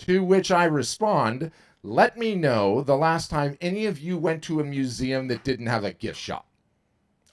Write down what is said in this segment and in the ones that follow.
To which I respond, let me know the last time any of you went to a museum that didn't have a gift shop.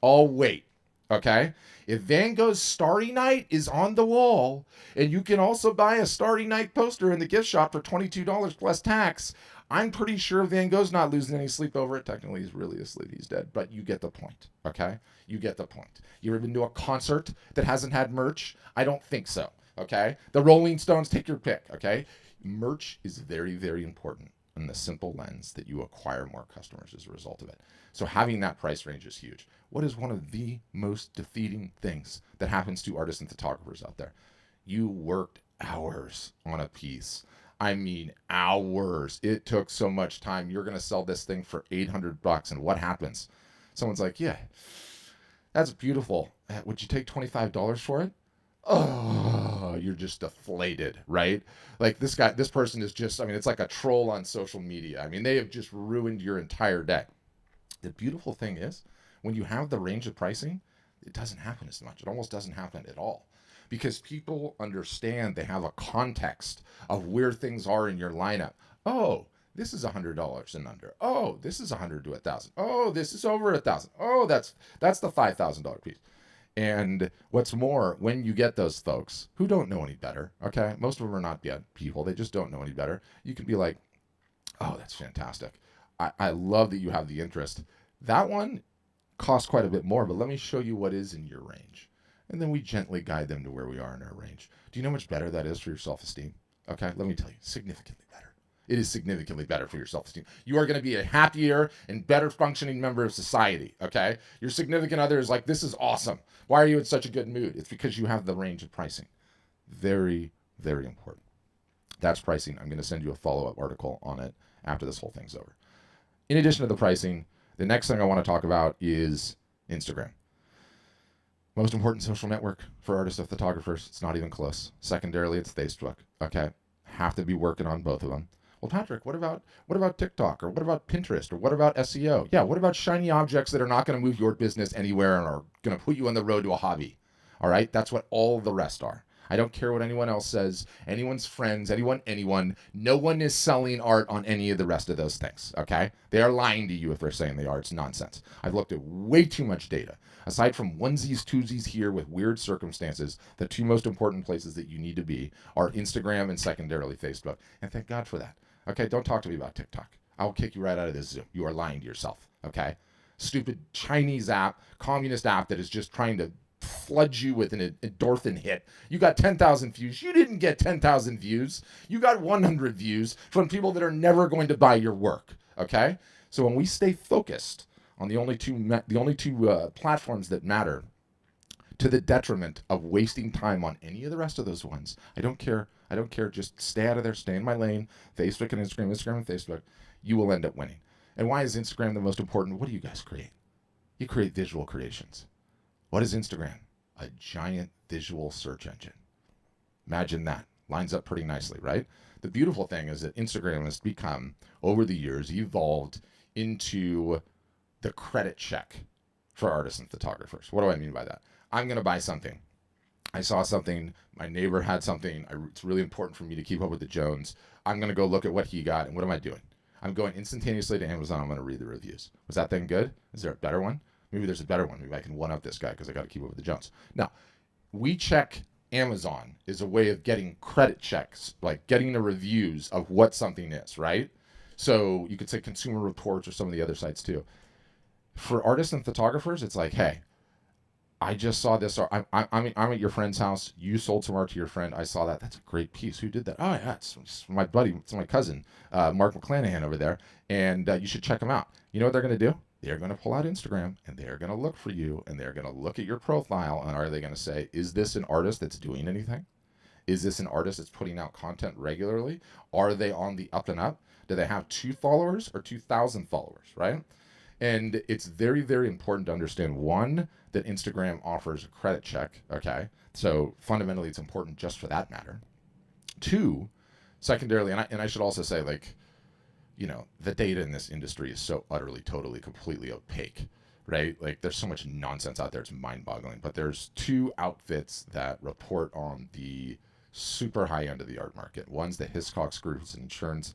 I'll wait. Okay? If Van Gogh's Starry Night is on the wall, and you can also buy a Starry Night poster in the gift shop for $22 plus tax, I'm pretty sure Van Gogh's not losing any sleep over it. Technically, he's really asleep. He's dead. But you get the point. Okay? You get the point. You ever been to a concert that hasn't had merch? I don't think so. Okay? The Rolling Stones, take your pick. Okay? Merch is very, very important in the simple lens that you acquire more customers as a result of it. So having that price range is huge. What is one of the most defeating things that happens to artists and photographers out there? You worked hours on a piece. I mean, hours. It took so much time. You're going to sell this thing for $800. And what happens? Someone's like, yeah, that's beautiful. Would you take $25 for it? Oh, you're just deflated, right? Like this person is just, I mean, it's like a troll on social media. I mean, they have just ruined your entire day. The beautiful thing is, when you have the range of pricing, it doesn't happen as much. It almost doesn't happen at all. Because people understand, they have a context of where things are in your lineup. Oh, this is $100 and under. Oh, this is 100 to 1,000. Oh, this is over 1,000. Oh, that's the $5,000 piece. And what's more, when you get those folks who don't know any better, okay, most of them are not bad people, they just don't know any better, you can be like, oh, that's fantastic. I love that you have the interest. That one costs quite a bit more, but let me show you what is in your range. And then we gently guide them to where we are in our range. Do you know how much better that is for your self-esteem? Okay, let me tell you, significantly better. It is significantly better for your self-esteem. You are going to be a happier and better functioning member of society, okay? Your significant other is like, this is awesome. Why are you in such a good mood? It's because you have the range of pricing. Very, very important. That's pricing. I'm going to send you a follow-up article on it after this whole thing's over. In addition to the pricing, the next thing I want to talk about is Instagram. Most important social network for artists and photographers. It's not even close. Secondarily, it's Facebook. Okay, have to be working on both of them. Well, Patrick, what about TikTok, or what about Pinterest, or what about SEO? Yeah, what about shiny objects that are not going to move your business anywhere and are going to put you on the road to a hobby? All right, that's what all the rest are. I don't care what anyone else says, anyone's friends, anyone. No one is selling art on any of the rest of those things, okay? They are lying to you if they're saying they are. It's nonsense. I've looked at way too much data. Aside from onesies, twosies here with weird circumstances, the two most important places that you need to be are Instagram and secondarily Facebook. And thank God for that. Okay, don't talk to me about TikTok. I'll kick you right out of this Zoom. You are lying to yourself, okay? Stupid Chinese app, communist app that is just trying to flood you with an endorphin hit. You got 10,000 views. You didn't get 10,000 views. You got 100 views from people that are never going to buy your work, okay? So when we stay focused on the only two platforms that matter, to the detriment of wasting time on any of the rest of those ones, I don't care. Just stay out of there. Stay in my lane. Facebook and Instagram and Facebook. You will end up winning. And why is Instagram the most important? What do you guys create? You create visual creations. What is Instagram? A giant visual search engine. Imagine that. Lines up pretty nicely, right? The beautiful thing is that Instagram has become, over the years, evolved into the credit check for artists and photographers. What do I mean by that? I'm going to buy something. I saw something. My neighbor had something. It's really important for me to keep up with the Jones. I'm going to go look at what he got. And what am I doing? I'm going instantaneously to Amazon. I'm going to read the reviews. Was that thing good? Is there a better one? Maybe there's a better one. Maybe I can one-up this guy because I got to keep up with the Jones. Now, we check Amazon is a way of getting credit checks, like getting the reviews of what something is, right? So you could say Consumer Reports or some of the other sites too. For artists and photographers, it's like, hey, I just saw this. I'm at your friend's house. You sold some art to your friend. I saw that. That's a great piece. Who did that? Oh, yeah, it's my buddy. It's my cousin, Mark McClanahan over there. And you should check him out. You know what they're going to do? They're going to pull out Instagram, and they're going to look for you, and they're going to look at your profile, and are they going to say, is this an artist that's doing anything? Is this an artist that's putting out content regularly? Are they on the up and up? Do they have 2 followers or 2,000 followers, right? And it's very, very important to understand, one, that Instagram offers a credit check, okay? So fundamentally, it's important just for that matter. 2, secondarily, and I should also say, like, you know, the data in this industry is so utterly, totally, completely opaque, right? Like, there's so much nonsense out there, it's mind-boggling. But there's 2 outfits that report on the super high end of the art market. One's the Hiscox Group, it's an insurance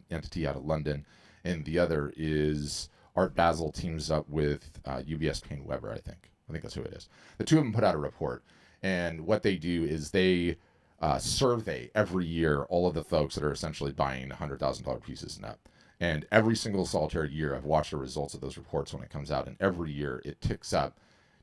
entity out of London, and the other is Art Basel teams up with UBS Payne Weber, I think. I think that's who it is. The two of them put out a report, and what they do is they survey every year all of the folks that are essentially buying $100,000 pieces and up. And every single solitary year, I've watched the results of those reports when it comes out, and every year it ticks up.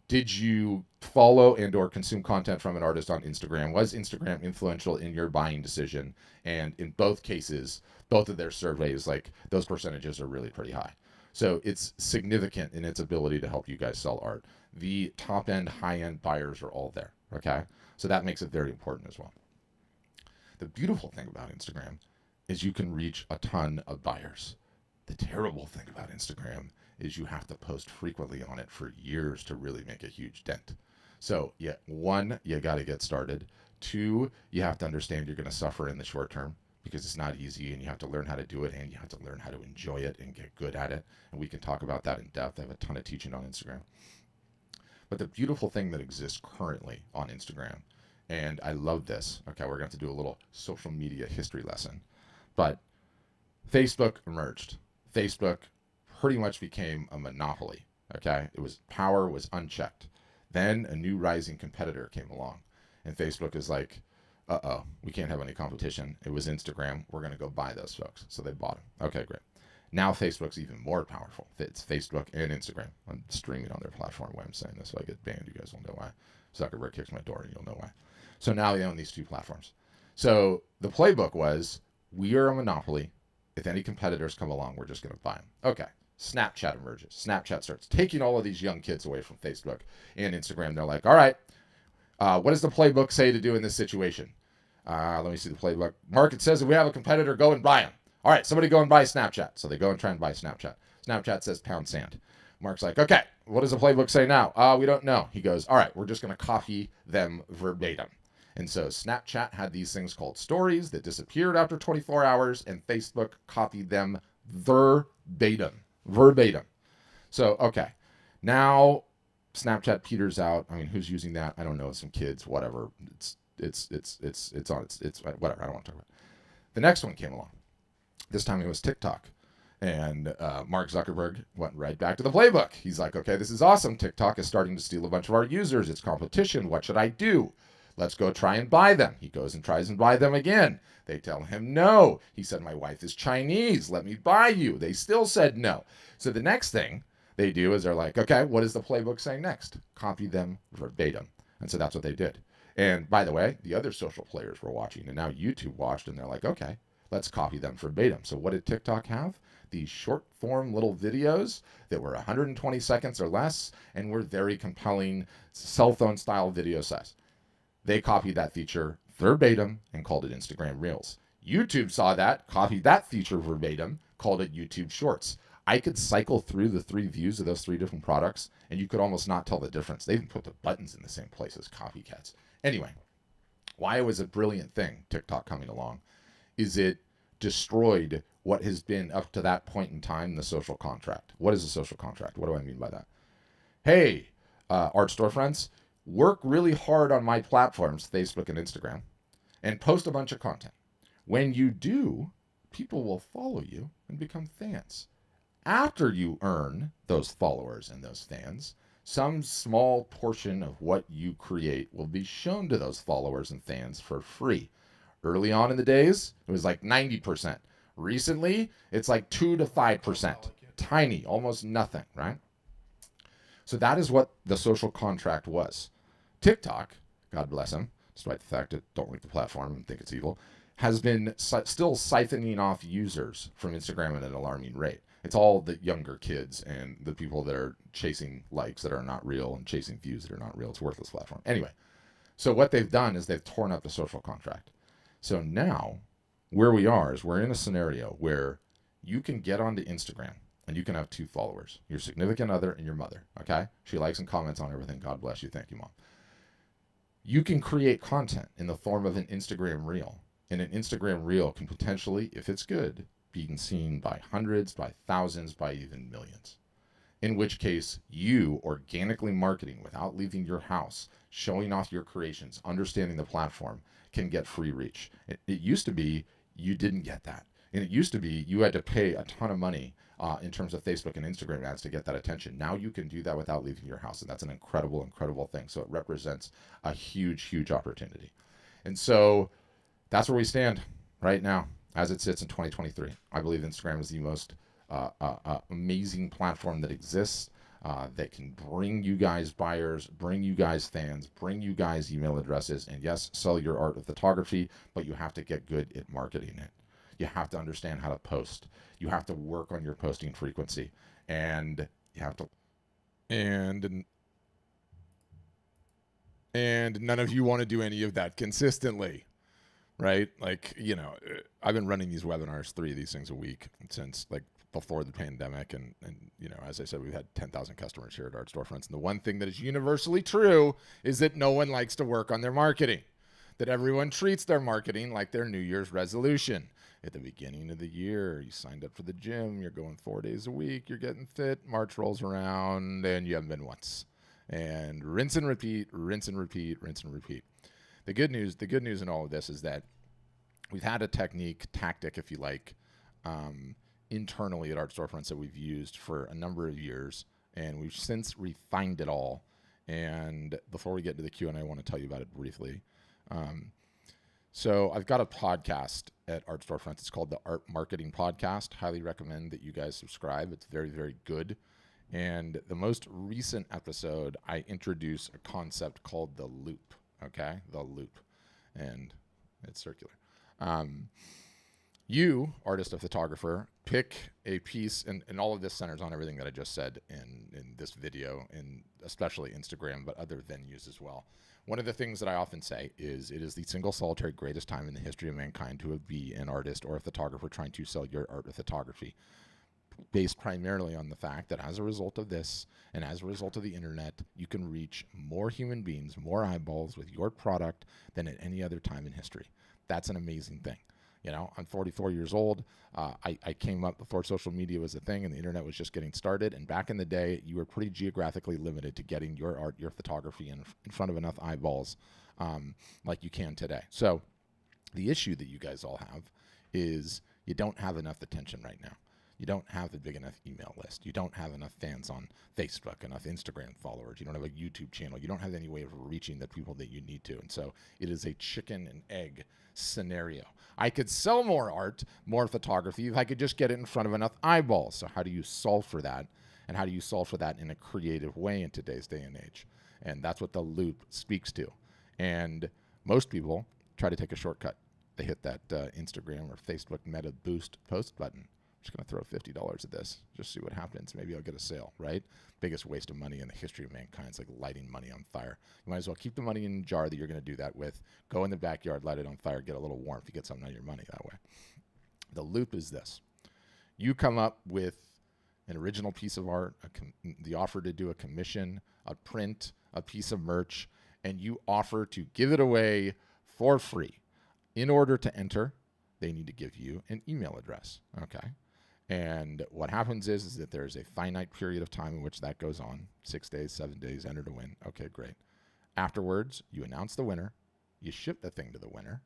Did you follow and or consume content from an artist on Instagram? Was Instagram influential in your buying decision? And in both cases, both of their surveys, like those percentages are really pretty high. So it's significant in its ability to help you guys sell art. The top end, high end buyers are all there. Okay. So that makes it very important as well. The beautiful thing about Instagram is you can reach a ton of buyers. The terrible thing about Instagram is you have to post frequently on it for years to really make a huge dent. So yeah, one, you got to get started. Two, you have to understand you're going to suffer in the short term because it's not easy, and you have to learn how to do it, and you have to learn how to enjoy it and get good at it. And we can talk about that in depth. I have a ton of teaching on Instagram. But the beautiful thing that exists currently on Instagram, and I love this. Okay, we're going to have to do a little social media history lesson. But Facebook emerged. Facebook pretty much became a monopoly. Okay, power was unchecked. Then a new rising competitor came along, and Facebook is like, we can't have any competition. It was Instagram. We're going to go buy those folks. So they bought them. Okay, great. Now Facebook's even more powerful. It's Facebook and Instagram. I'm streaming on their platform when I'm saying this, so I get banned. You guys will know why. Zuckerberg kicks my door, and you'll know why. So now they own these two platforms. So the playbook was, we are a monopoly. If any competitors come along, we're just going to buy them. Okay. Snapchat emerges. Snapchat starts taking all of these young kids away from Facebook and Instagram. They're like, all right, what does the playbook say to do in this situation? Let me see the playbook. Market says if we have a competitor, go and buy them. All right, somebody go and buy Snapchat. So they go and try and buy Snapchat. Snapchat says pound sand. Mark's like, okay, what does the playbook say now? We don't know. He goes, all right, we're just going to copy them verbatim. And so Snapchat had these things called stories that disappeared after 24 hours, and Facebook copied them verbatim. So, okay, now Snapchat peters out. I mean, who's using that? I don't know. Some kids, whatever. It's whatever. I don't want to talk about it. The next one came along. This time it was TikTok. And Mark Zuckerberg went right back to the playbook. He's like, okay, this is awesome. TikTok is starting to steal a bunch of our users. It's competition. What should I do? Let's go try and buy them. He goes and tries and buy them again. They tell him no. He said, my wife is Chinese. Let me buy you. They still said no. So the next thing they do is they're like, okay, what is the playbook saying next? Copy them verbatim. And so that's what they did. And by the way, the other social players were watching, and now YouTube watched, and they're like, okay, let's copy them verbatim. So what did TikTok have? These short form little videos that were 120 seconds or less and were very compelling cell phone style video size. They copied that feature verbatim and called it Instagram Reels. YouTube saw that, copied that feature verbatim, called it YouTube Shorts. I could cycle through the 3 views of those 3 different products, and you could almost not tell the difference. They even put the buttons in the same place as copycats. Anyway, why it was a brilliant thing, TikTok coming along, is it destroyed what has been up to that point in time the social contract. What is a social contract? What do I mean by that? Hey, art store friends, work really hard on my platforms, Facebook and Instagram, and post a bunch of content. When you do, people will follow you and become fans. After you earn those followers and those fans, some small portion of what you create will be shown to those followers and fans for free. Early on in the days, it was like 90%. Recently, it's like 2 to 5%. Tiny, almost nothing, right? So that is what the social contract was. TikTok, God bless him, despite the fact that I don't like the platform and think it's evil, has been still siphoning off users from Instagram at an alarming rate. It's all the younger kids and the people that are chasing likes that are not real and chasing views that are not real. It's a worthless platform. Anyway, so what they've done is they've torn up the social contract. So now where we are is we're in a scenario where you can get onto Instagram and you can have 2 followers, your significant other and your mother, okay? She likes and comments on everything. God bless you. Thank you, Mom. You can create content in the form of an Instagram Reel. And an Instagram Reel can potentially, if it's good, be seen by hundreds, by thousands, by even millions. in which case you organically marketing without leaving your house, showing off your creations, understanding the platform, can get free reach. It used to be you didn't get that. And it used to be you had to pay a ton of money in terms of Facebook and Instagram ads to get that attention. Now you can do that without leaving your house. And that's an incredible, incredible thing. So it represents a huge, huge opportunity. And so that's where we stand right now as it sits in 2023. I believe Instagram is the most amazing platform that exists that can bring you guys buyers, bring you guys fans, bring you guys email addresses, and yes, sell your art of photography, but you have to get good at marketing it. You have to understand how to post. You have to work on your posting frequency, and you have to. And none of you want to do any of that consistently, right? Like, I've been running these webinars, 3 of these things a week since like before the pandemic. And as I said, we've had 10,000 customers here at Art Storefronts. And the one thing that is universally true is that no one likes to work on their marketing, that everyone treats their marketing like their New Year's resolution. At the beginning of the year, you signed up for the gym, you're going 4 days a week, you're getting fit, March rolls around, and you haven't been once. And rinse and repeat, rinse and repeat, rinse and repeat. The good news in all of this is that we've had a tactic, if you like, internally at Art Storefronts that we've used for a number of years, and we've since refined it all. And before we get to the Q&A, I want to tell you about it briefly. So I've got a podcast at Art Storefronts. It's called the Art Marketing Podcast. Highly recommend that you guys subscribe. It's very, very good. And the most recent episode, I introduce a concept called the loop. Okay, the loop, and it's circular. You, artist or photographer, pick a piece, and all of this centers on everything that I just said in this video, and especially Instagram, but other venues as well. One of the things that I often say is it is the single solitary greatest time in the history of mankind to be an artist or a photographer trying to sell your art or photography, based primarily on the fact that as a result of this and as a result of the internet, you can reach more human beings, more eyeballs with your product than at any other time in history. That's an amazing thing. I'm 44 years old. I came up before social media was a thing and the internet was just getting started. And back in the day, you were pretty geographically limited to getting your art, your photography in front of enough eyeballs like you can today. So the issue that you guys all have is you don't have enough attention right now. You don't have a big enough email list. You don't have enough fans on Facebook, enough Instagram followers. You don't have a YouTube channel. You don't have any way of reaching the people that you need to. And so it is a chicken and egg scenario. I could sell more art, more photography, if I could just get it in front of enough eyeballs. So how do you solve for that? And how do you solve for that in a creative way in today's day and age? And that's what the loop speaks to. And most people try to take a shortcut. They hit that Instagram or Facebook Meta Boost post button. Just going to throw $50 at this, just see what happens. Maybe I'll get a sale, right? Biggest waste of money in the history of mankind. It's like lighting money on fire. You might as well keep the money in a jar that you're going to do that with. Go in the backyard, light it on fire, get a little warmth. You get something out of your money that way. The loop is this. You come up with an original piece of art, the offer to do a commission, a print, a piece of merch, and you offer to give it away for free. In order to enter, they need to give you an email address, okay? And what happens is that there's a finite period of time in which that goes on, 6 days, 7 days, enter to win. Okay, great. Afterwards, you announce the winner, you ship the thing to the winner,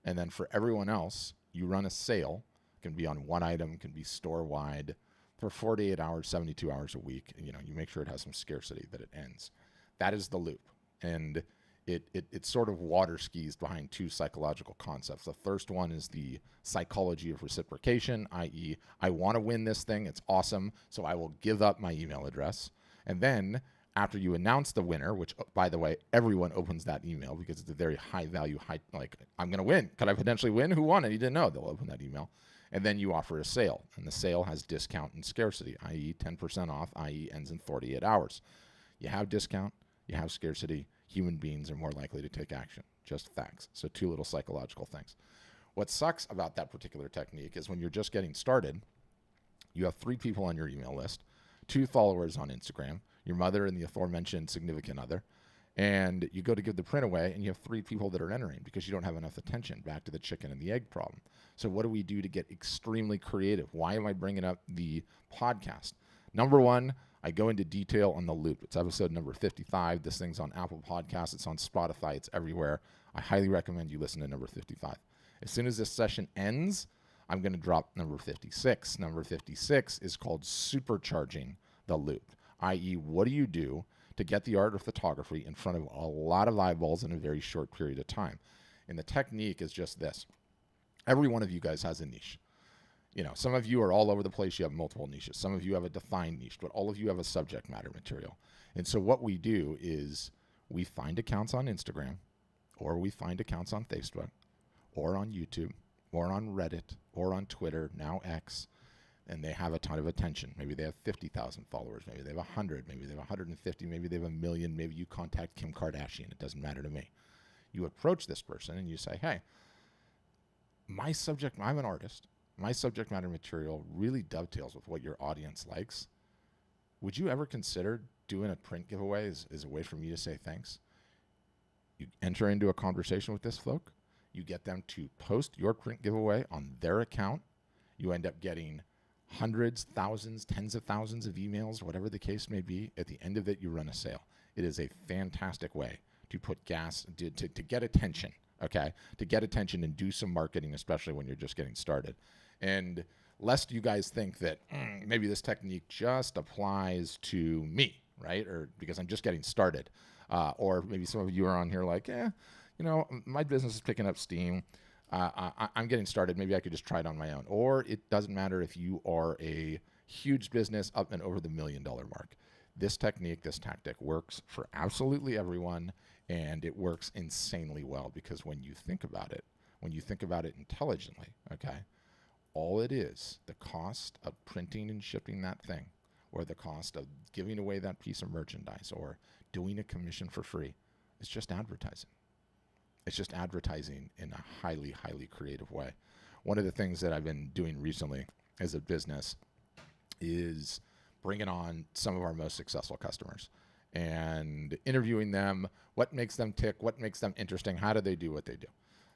and then for everyone else, you run a sale. It can be on one item, can be store-wide, for 48 hours, 72 hours a week. You make sure it has some scarcity, that it ends. That is the loop. And it sort of water skis behind 2 psychological concepts. The first one is the psychology of reciprocation, i.e., I want to win this thing. It's awesome. So I will give up my email address. And then after you announce the winner, which, by the way, everyone opens that email because it's a very high value, like, I'm going to win. Could I potentially win? Who won? And you didn't know. They'll open that email. And then you offer a sale. And the sale has discount and scarcity, i.e., 10% off, i.e., ends in 48 hours. You have discount. You have scarcity. Human beings are more likely to take action. Just facts. So 2 little psychological things. What sucks about that particular technique is when you're just getting started, you have 3 people on your email list, 2 followers on Instagram, your mother and the aforementioned significant other, and you go to give the print away and you have 3 people that are entering because you don't have enough attention. Back to the chicken and the egg problem. So what do we do to get extremely creative? Why am I bringing up the podcast? Number one, I go into detail on the loop. It's episode number 55. This thing's on Apple Podcasts. It's on Spotify. It's everywhere. I highly recommend you listen to number 55. As soon as this session ends, I'm going to drop number 56. Number 56 is called supercharging the loop, i.e., what do you do to get the art of photography in front of a lot of eyeballs in a very short period of time? And the technique is just this. Every one of you guys has a niche. Some of you are all over the place. You have multiple niches. Some of you have a defined niche, but all of you have a subject matter material. And so what we do is we find accounts on Instagram, or we find accounts on Facebook, or on YouTube, or on Reddit, or on Twitter, now X, and they have a ton of attention. Maybe they have 50,000 followers. Maybe they have 100. Maybe they have 150. Maybe they have 1 million. Maybe you contact Kim Kardashian. It doesn't matter to me. You approach this person and you say, hey, I'm an artist. My subject matter material really dovetails with what your audience likes. Would you ever consider doing a print giveaway as a way for me to say thanks? You enter into a conversation with this folk. You get them to post your print giveaway on their account. You end up getting hundreds, thousands, tens of thousands of emails, whatever the case may be. At the end of it, you run a sale. It is a fantastic way to put gas, to get attention, okay? To get attention and do some marketing, especially when you're just getting started. And lest you guys think that maybe this technique just applies to me, right? Or because I'm just getting started. Or maybe some of you are on here like, my business is picking up steam. I'm getting started. Maybe I could just try it on my own. Or it doesn't matter if you are a huge business up and over the $1 million mark. This technique, this tactic works for absolutely everyone, and it works insanely well because when you think about it intelligently, okay, all it is, the cost of printing and shipping that thing, or the cost of giving away that piece of merchandise, or doing a commission for free, is just advertising. It's just advertising in a highly, highly creative way. One of the things that I've been doing recently as a business is bringing on some of our most successful customers and interviewing them, what makes them tick, what makes them interesting, how do they do what they do.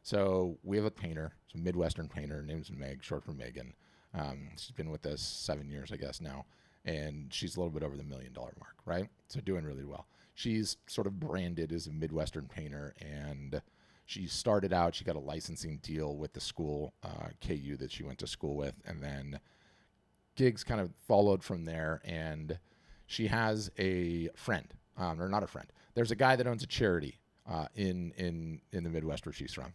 So we have a painter, it's a Midwestern painter, her name's Meg, short for Megan. She's been with us 7 years, I guess now, and she's a little bit over the $1 million mark, right? So doing really well. She's sort of branded as a Midwestern painter, and she started out, she got a licensing deal with the school, KU, that she went to school with, and then gigs kind of followed from there, and she has a friend, or not a friend. There's a guy that owns a charity in the Midwest where she's from,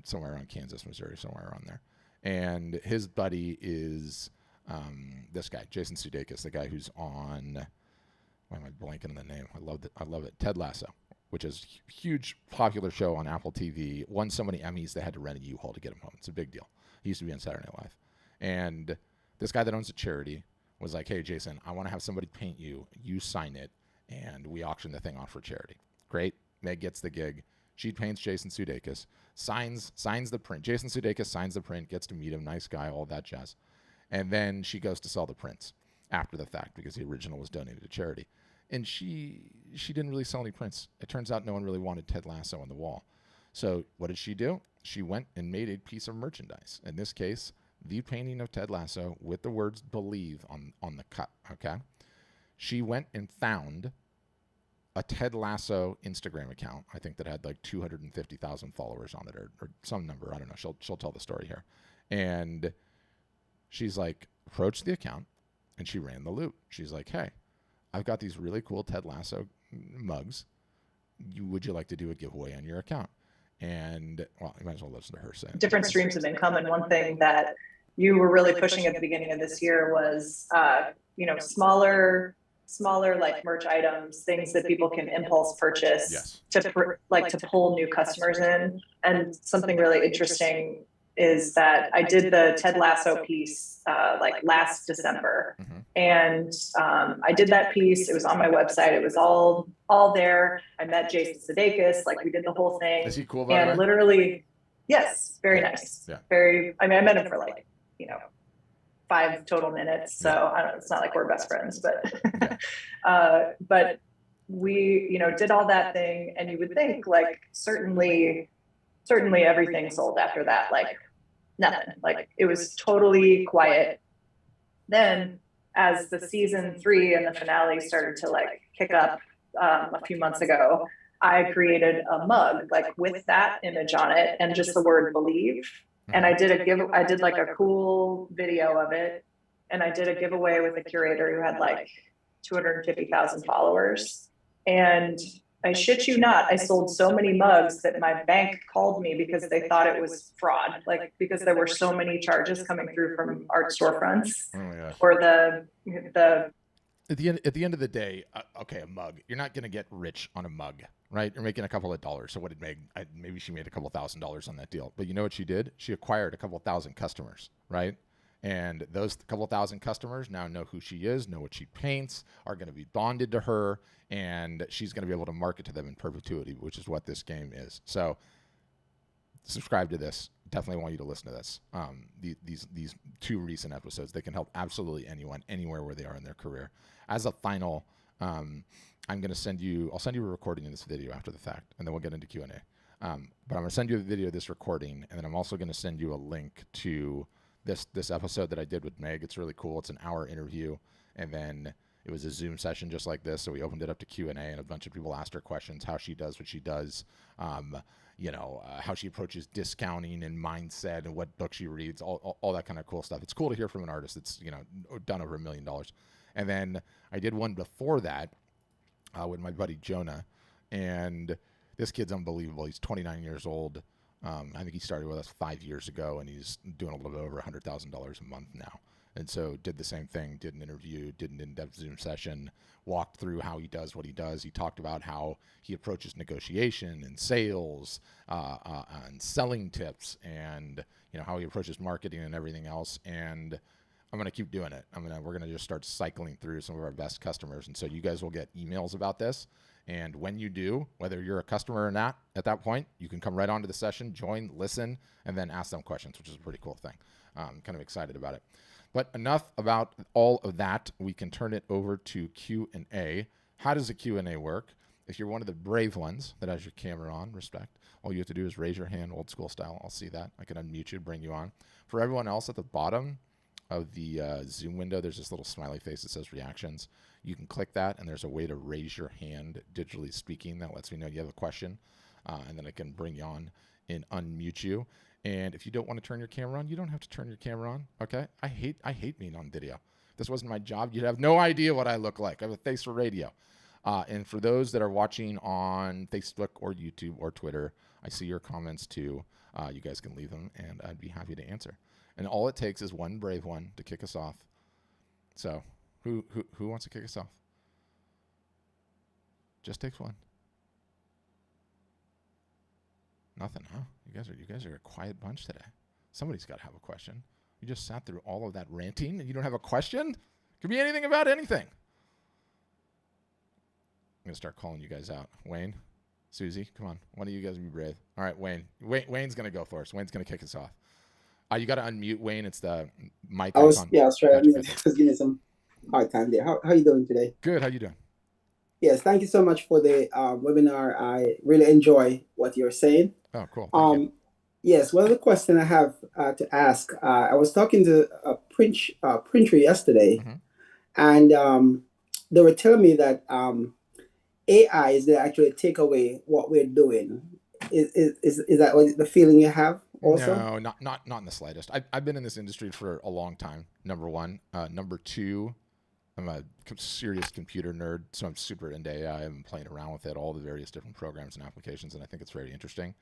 somewhere around Kansas, Missouri, somewhere around there. And his buddy is this guy, Jason Sudeikis, the guy who's on, why am I blanking on the name? I love it. Ted Lasso, which is a huge popular show on Apple TV. Won so many Emmys they had to rent a U-Haul to get him home. It's a big deal. He used to be on Saturday Night Live. And this guy that owns a charity was like, hey, Jason, I want to have somebody paint you. You sign it, and we auction the thing off for charity. Great. Meg gets the gig. She paints Jason Sudeikis, signs the print. Jason Sudeikis signs the print, gets to meet him, nice guy, all that jazz. And then she goes to sell the prints after the fact because the original was donated to charity. And she didn't really sell any prints. It turns out no one really wanted Ted Lasso on the wall. So what did she do? She went and made a piece of merchandise. In this case, the painting of Ted Lasso with the words "Believe" on the cut, okay? She went and found a Ted Lasso Instagram account, I think, that had like 250,000 followers on it, or some number. I don't know. She'll tell the story here. And she's like, approached the account, and she ran the loop. She's like, hey, I've got these really cool Ted Lasso mugs. Would you like to do a giveaway on your account? And, well, you might as well listen to her say it. Different streams of income. And one thing that you were really pushing at the beginning of this year was, smaller like merch items, things that people can impulse purchase, yes, to pull new customers in. And something really interesting is that I did the Ted Lasso piece last December. Mm-hmm. And I did that piece. It was on my website. It was all there. I met Jason Sudeikis. Like, we did the whole thing. Is he cool, by the way? And literally, yes, very nice. Yeah. I met him for 5 total minutes. So I don't know, it's not like we're best friends, but, but we, did all that thing. And you would think certainly everything sold after that, nothing, it was totally quiet. Then as the season 3 and the finale started to like kick up a few months ago, I created a mug like with that image on it and just the word believe. And I did like a cool video of it. And I did a giveaway with a curator who had like 250,000 followers. And I shit you not, I sold so many mugs that my bank called me because they thought it was fraud, like because there were so many charges coming through from art storefronts. Oh yeah. Or the At the end of the day, okay, a mug. You're not gonna get rich on a mug, right? You're making a couple of dollars. So what did Meg? Maybe she made a couple $1,000s on that deal. But you know what she did? She acquired a couple thousand customers, right? And those couple thousand customers now know who she is, know what she paints, are going to be bonded to her, and she's going to be able to market to them in perpetuity, which is what this game is. So subscribe to this. Definitely want you to listen to this. These 2 recent episodes, they can help absolutely anyone, anywhere where they are in their career. As a final, I'm going to I'll send you a recording of this video after the fact, and then we'll get into Q&A. But I'm going to send you a video of this recording, and then I'm also going to send you a link to this episode that I did with Meg. It's really cool. It's an hour interview, and then it was a Zoom session just like this. So we opened it up to Q&A, and a bunch of people asked her questions, how she does what she does, how she approaches discounting and mindset and what book she reads, all that kind of cool stuff. It's cool to hear from an artist that's, done over $1 million. And then I did one before that with my buddy Jonah, and this kid's unbelievable. He's 29 years old. I think he started with us 5 years ago, and he's doing a little bit over $100,000 a month now. And so did the same thing, did an interview, did an in-depth Zoom session, walked through how he does what he does. He talked about how he approaches negotiation and sales and selling tips, and how he approaches marketing and everything else. And I'm going to keep doing it. We're going to just start cycling through some of our best customers. And so you guys will get emails about this. And when you do, whether you're a customer or not, at that point, you can come right onto the session, join, listen, and then ask them questions, which is a pretty cool thing. I'm kind of excited about it. But enough about all of that. We can turn it over to Q&A. How does a Q&A work? If you're one of the brave ones that has your camera on, respect, all you have to do is raise your hand, old school style. I'll see that. I can unmute you, bring you on. For everyone else, at the bottom of the Zoom window, there's this little smiley face that says reactions. You can click that, and there's a way to raise your hand, digitally speaking. That lets me know you have a question, and then I can bring you on and unmute you. And if you don't want to turn your camera on, you don't have to turn your camera on, okay? I hate being on video. If this wasn't my job, you'd have no idea what I look like. I have a face for radio. And for those that are watching on Facebook or YouTube or Twitter, I see your comments too. You guys can leave them, and I'd be happy to answer. And all it takes is one brave one to kick us off. So who wants to kick us off? Just takes one. Nothing, huh? You guys are a quiet bunch today. Somebody's got to have a question. You just sat through all of that ranting and you don't have a question? Could be anything about anything. I'm going to start calling you guys out. Wayne, Susie, come on. One of you guys be brave. All right, Wayne. Wayne's going to go first. Wayne's going to kick us off. You got to unmute, Wayne. It's the mic icon. I was trying to give me some hard time there. How are you doing today? Good. How you doing? Yes, thank you so much for the webinar. I really enjoy what you're saying. Oh, cool. Thank you. Yes, one of the questions I have to ask, I was talking to a printer yesterday, and they were telling me that AI is to actually take away what we're doing. Is that what the feeling you have also? No, not in the slightest. I've been in this industry for a long time, number one. Number two, I'm a serious computer nerd, so I'm super into AI. I'm playing around with it, all the various different programs and applications, and I think it's very interesting.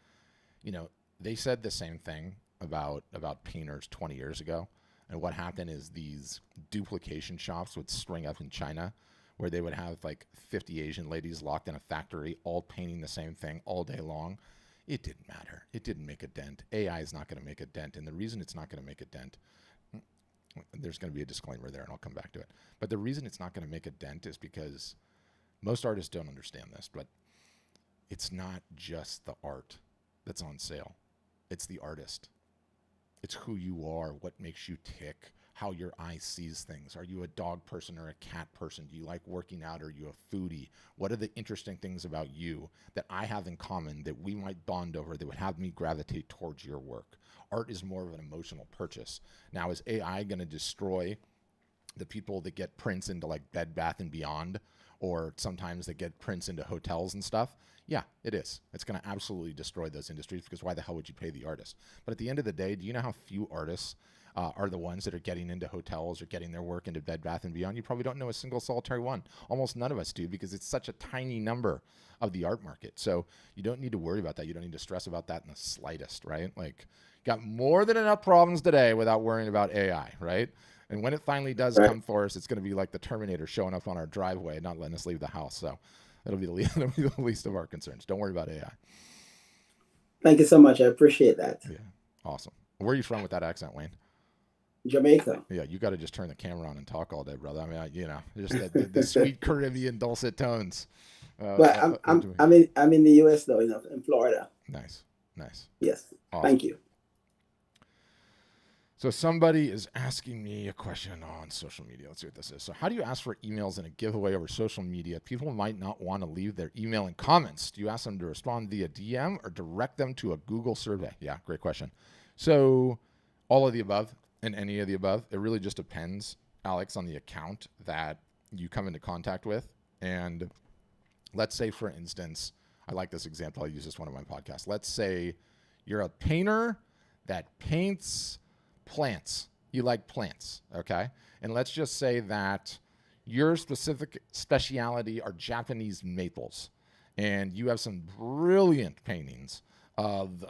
They said the same thing about painters 20 years ago, and what happened is these duplication shops would spring up in China, where they would have like 50 Asian ladies locked in a factory, all painting the same thing all day long. It didn't matter. It didn't make a dent. AI is not going to make a dent, and the reason it's not going to make a dent, there's going to be a disclaimer there, and I'll come back to it. But the reason it's not going to make a dent is because most artists don't understand this, but it's not just the art that's on sale. It's the artist. It's who you are, what makes you tick, how your eye sees things. Are you a dog person or a cat person? Do you like working out? Are you a foodie? What are the interesting things about you that I have in common that we might bond over that would have me gravitate towards your work? Art is more of an emotional purchase. Now, is AI going to destroy the people that get prints into like Bed Bath and Beyond, or sometimes they get prints into hotels and stuff. Yeah, it is. It's going to absolutely destroy those industries, because why the hell would you pay the artist? But at the end of the day, do you know how few artists are the ones that are getting into hotels or getting their work into Bed Bath and Beyond? You probably don't know a single solitary one. Almost none of us do, because it's such a tiny number of the art market. So you don't need to worry about that. You don't need to stress about that in the slightest, right? Like, got more than enough problems today without worrying about AI, right? And when it finally does come for us, it's going to be like the Terminator showing up on our driveway and not letting us leave the house. So that'll be the least of our concerns. Don't worry about AI. Thank you so much. I appreciate that. Yeah, awesome. Where are you from with that accent, Wayne? Jamaica. Yeah, you got to just turn the camera on and talk all day, brother. I mean, just the sweet Caribbean dulcet tones. But I'm in the U.S. though, in Florida. Nice. Yes. Awesome. Thank you. So somebody is asking me a question on social media. Let's see what this is. So how do you ask for emails in a giveaway over social media? People might not want to leave their email in comments. Do you ask them to respond via DM or direct them to a Google survey? Yeah, great question. So all of the above and any of the above. It really just depends, Alex, on the account that you come into contact with. And let's say, for instance, I like this example. I'll use this one on my podcast. Let's say you're a painter that paints plants. You like plants, okay? And let's just say that your specific speciality are Japanese maples, and you have some brilliant paintings of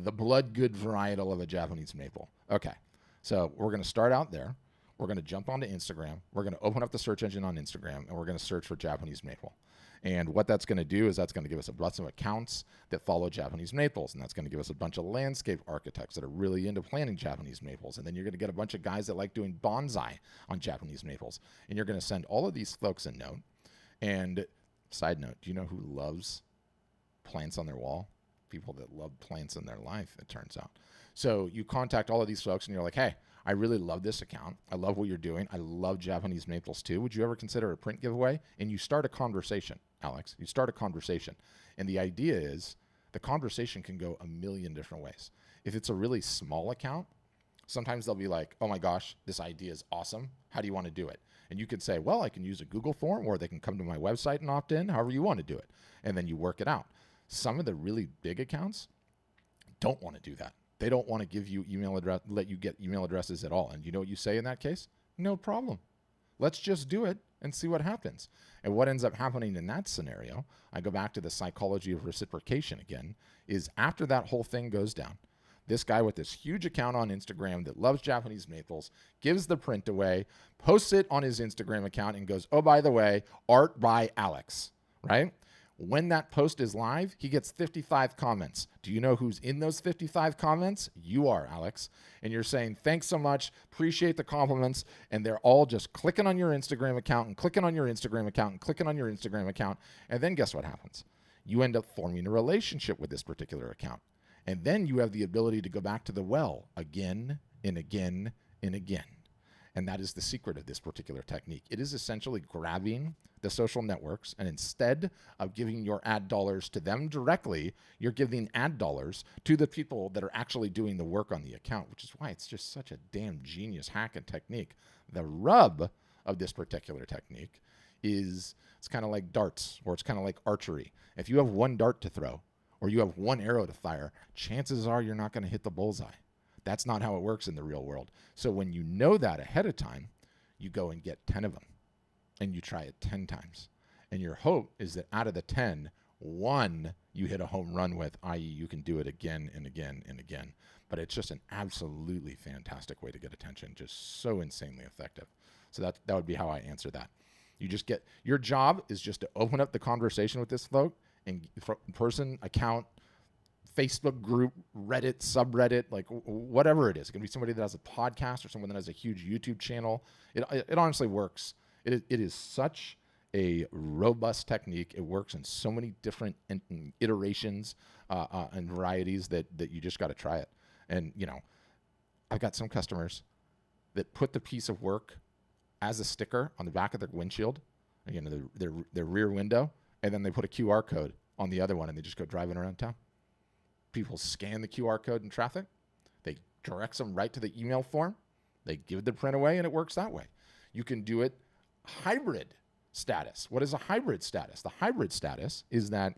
the blood good varietal of a Japanese maple. Okay, so we're going to start out there. We're going to jump onto Instagram. We're going to open up the search engine on Instagram, and we're going to search for Japanese maple. And what that's going to do is that's going to give us a bunch of accounts that follow Japanese maples. And that's going to give us a bunch of landscape architects that are really into planting Japanese maples. And then you're going to get a bunch of guys that like doing bonsai on Japanese maples. And you're going to send all of these folks a note. And side note, do you know who loves plants on their wall? People that love plants in their life, it turns out. So you contact all of these folks and you're like, hey, I really love this account. I love what you're doing. I love Japanese maples too. Would you ever consider a print giveaway? And you start a conversation, Alex. You start a conversation. And the idea is the conversation can go a million different ways. If it's a really small account, sometimes they'll be like, oh my gosh, this idea is awesome. How do you want to do it? And you could say, well, I can use a Google form, or they can come to my website and opt in, however you want to do it. And then you work it out. Some of the really big accounts don't want to do that. They don't want to give you email address, let you get email addresses at all. And you know what you say in that case? No problem. Let's just do it and see what happens. And what ends up happening in that scenario, I go back to the psychology of reciprocation again, is after that whole thing goes down, this guy with this huge account on Instagram that loves Japanese maples gives the print away, posts it on his Instagram account and goes, oh, by the way, art by Alex, right? When that post is live, he gets 55 comments. Do you know who's in those 55 comments? You are, Alex. And you're saying, thanks so much, appreciate the compliments. And they're all just clicking on your Instagram account and clicking on your Instagram account and clicking on your Instagram account. And then guess what happens? You end up forming a relationship with this particular account. And then you have the ability to go back to the well again and again and again. And that is the secret of this particular technique. It is essentially grabbing the social networks, and instead of giving your ad dollars to them directly, you're giving ad dollars to the people that are actually doing the work on the account, which is why it's just such a damn genius hack and technique. The rub of this particular technique is it's kind of like darts, or it's kind of like archery. If you have one dart to throw, or you have one arrow to fire, chances are you're not going to hit the bullseye. That's not how it works in the real world. So when you know that ahead of time, you go and get 10 of them and you try it 10 times. And your hope is that out of the 10, one you hit a home run with, i.e. you can do it again and again and again. But it's just an absolutely fantastic way to get attention, just so insanely effective. So that would be how I answer that. You just get, your job is just to open up the conversation with this folk and person, account, Facebook group, Reddit, subreddit, like whatever it is. It can be somebody that has a podcast or someone that has a huge YouTube channel. It honestly works. It is such a robust technique. It works in so many different iterations and varieties that you just got to try it. And, you know, I've got some customers that put the piece of work as a sticker on the back of their windshield, again, their rear window, and then they put a QR code on the other one and they just go driving around town. People scan the QR code in traffic. They direct them right to the email form. They give the print away, and it works that way. You can do it hybrid status. What is a hybrid status? The hybrid status is that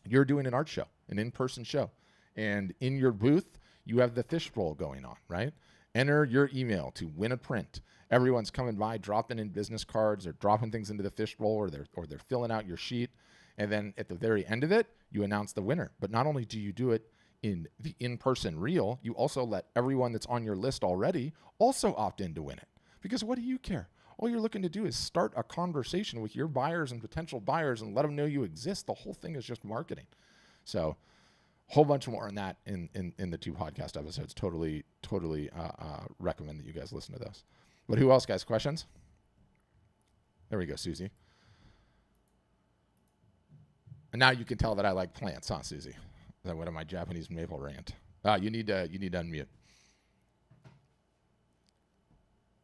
you're doing an art show, an in-person show, and in your booth, you have the fishbowl going on, right? Enter your email to win a print. Everyone's coming by, dropping in business cards or dropping things into the fishbowl, or they're filling out your sheet. And then at the very end of it, you announce the winner. But not only do you do it in the in-person reel, you also let everyone that's on your list already also opt in to win it. Because what do you care? All you're looking to do is start a conversation with your buyers and potential buyers and let them know you exist. The whole thing is just marketing. So a whole bunch more on that in the 2 podcast episodes. Totally recommend that you guys listen to those. But who else, guys? Questions? There we go, Susie. And now you can tell that I like plants, huh, Susie? That one of my Japanese maple rant. You need to unmute.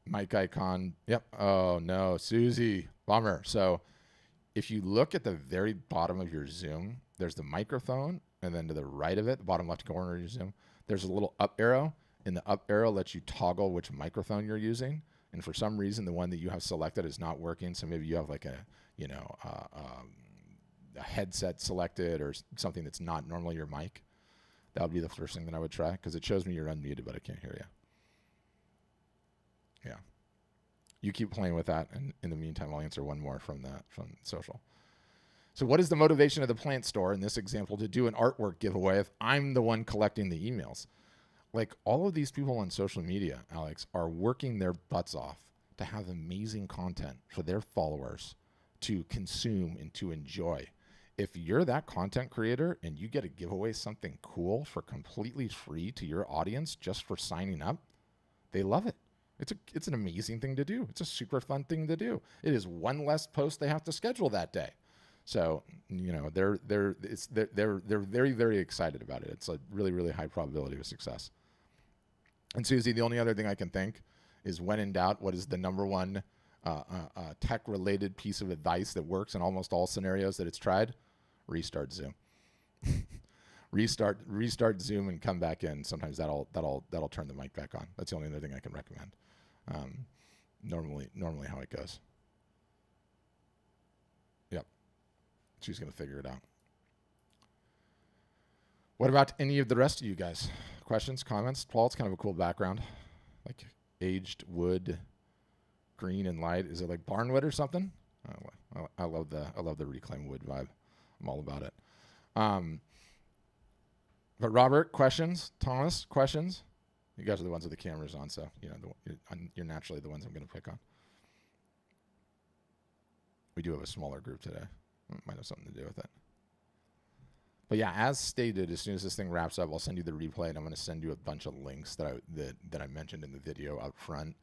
Mic icon. Yep. Oh no, Susie. Bummer. So if you look at the very bottom of your Zoom, there's the microphone, and then to the right of it, the bottom left corner of your Zoom, there's a little up arrow, and the up arrow lets you toggle which microphone you're using. And for some reason, the one that you have selected is not working. So maybe you have like a headset selected or something that's not normally your mic. That would be the first thing that I would try, because it shows me you're unmuted, but I can't hear you. Yeah. You keep playing with that, and in the meantime, I'll answer one more from social. So what is the motivation of the plant store, in this example, to do an artwork giveaway if I'm the one collecting the emails? Like, all of these people on social media, Alex, are working their butts off to have amazing content for their followers to consume and to enjoy. If you're that content creator and you get to give away something cool for completely free to your audience just for signing up, they love it. It's an amazing thing to do. It's a super fun thing to do. It is one less post they have to schedule that day. So, they're very, very excited about it. It's a really, really high probability of success. And Susie, the only other thing I can think is, when in doubt, what is the number one tech-related piece of advice that works in almost all scenarios that it's tried? Restart Zoom. Restart Zoom and come back in. Sometimes that'll turn the mic back on. That's the only other thing I can recommend. Normally how it goes. Yep. She's gonna figure it out. What about any of the rest of you guys? Questions, comments? Paul, it's kind of a cool background. Like aged wood, green and light. Is it like barnwood or something? I love the reclaimed wood vibe. I'm all about it. But Robert, questions? Thomas, questions? You guys are the ones with the cameras on, so you're naturally the ones I'm going to pick on. We do have a smaller group today. It might have something to do with it. But yeah, as stated, as soon as this thing wraps up, I'll send you the replay, and I'm going to send you a bunch of links that I mentioned in the video up front.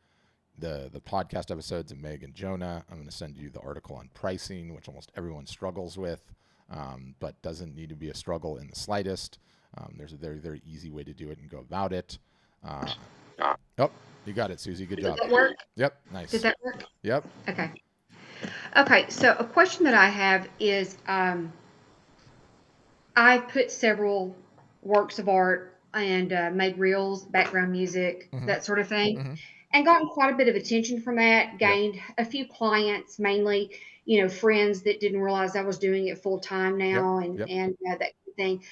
The podcast episodes of Meg and Jonah. I'm going to send you the article on pricing, which almost everyone struggles with, but doesn't need to be a struggle in the slightest. There's a very, very easy way to do it and go about it. Oh, you got it, Susie. Good job. Did that work? Yep, nice. Did that work? Yep. Okay, so a question that I have is, I put several works of art and made reels, background music, that sort of thing, and gotten quite a bit of attention from that, gained a few clients, mainly, friends that didn't realize I was doing it full time now and that kind of thing.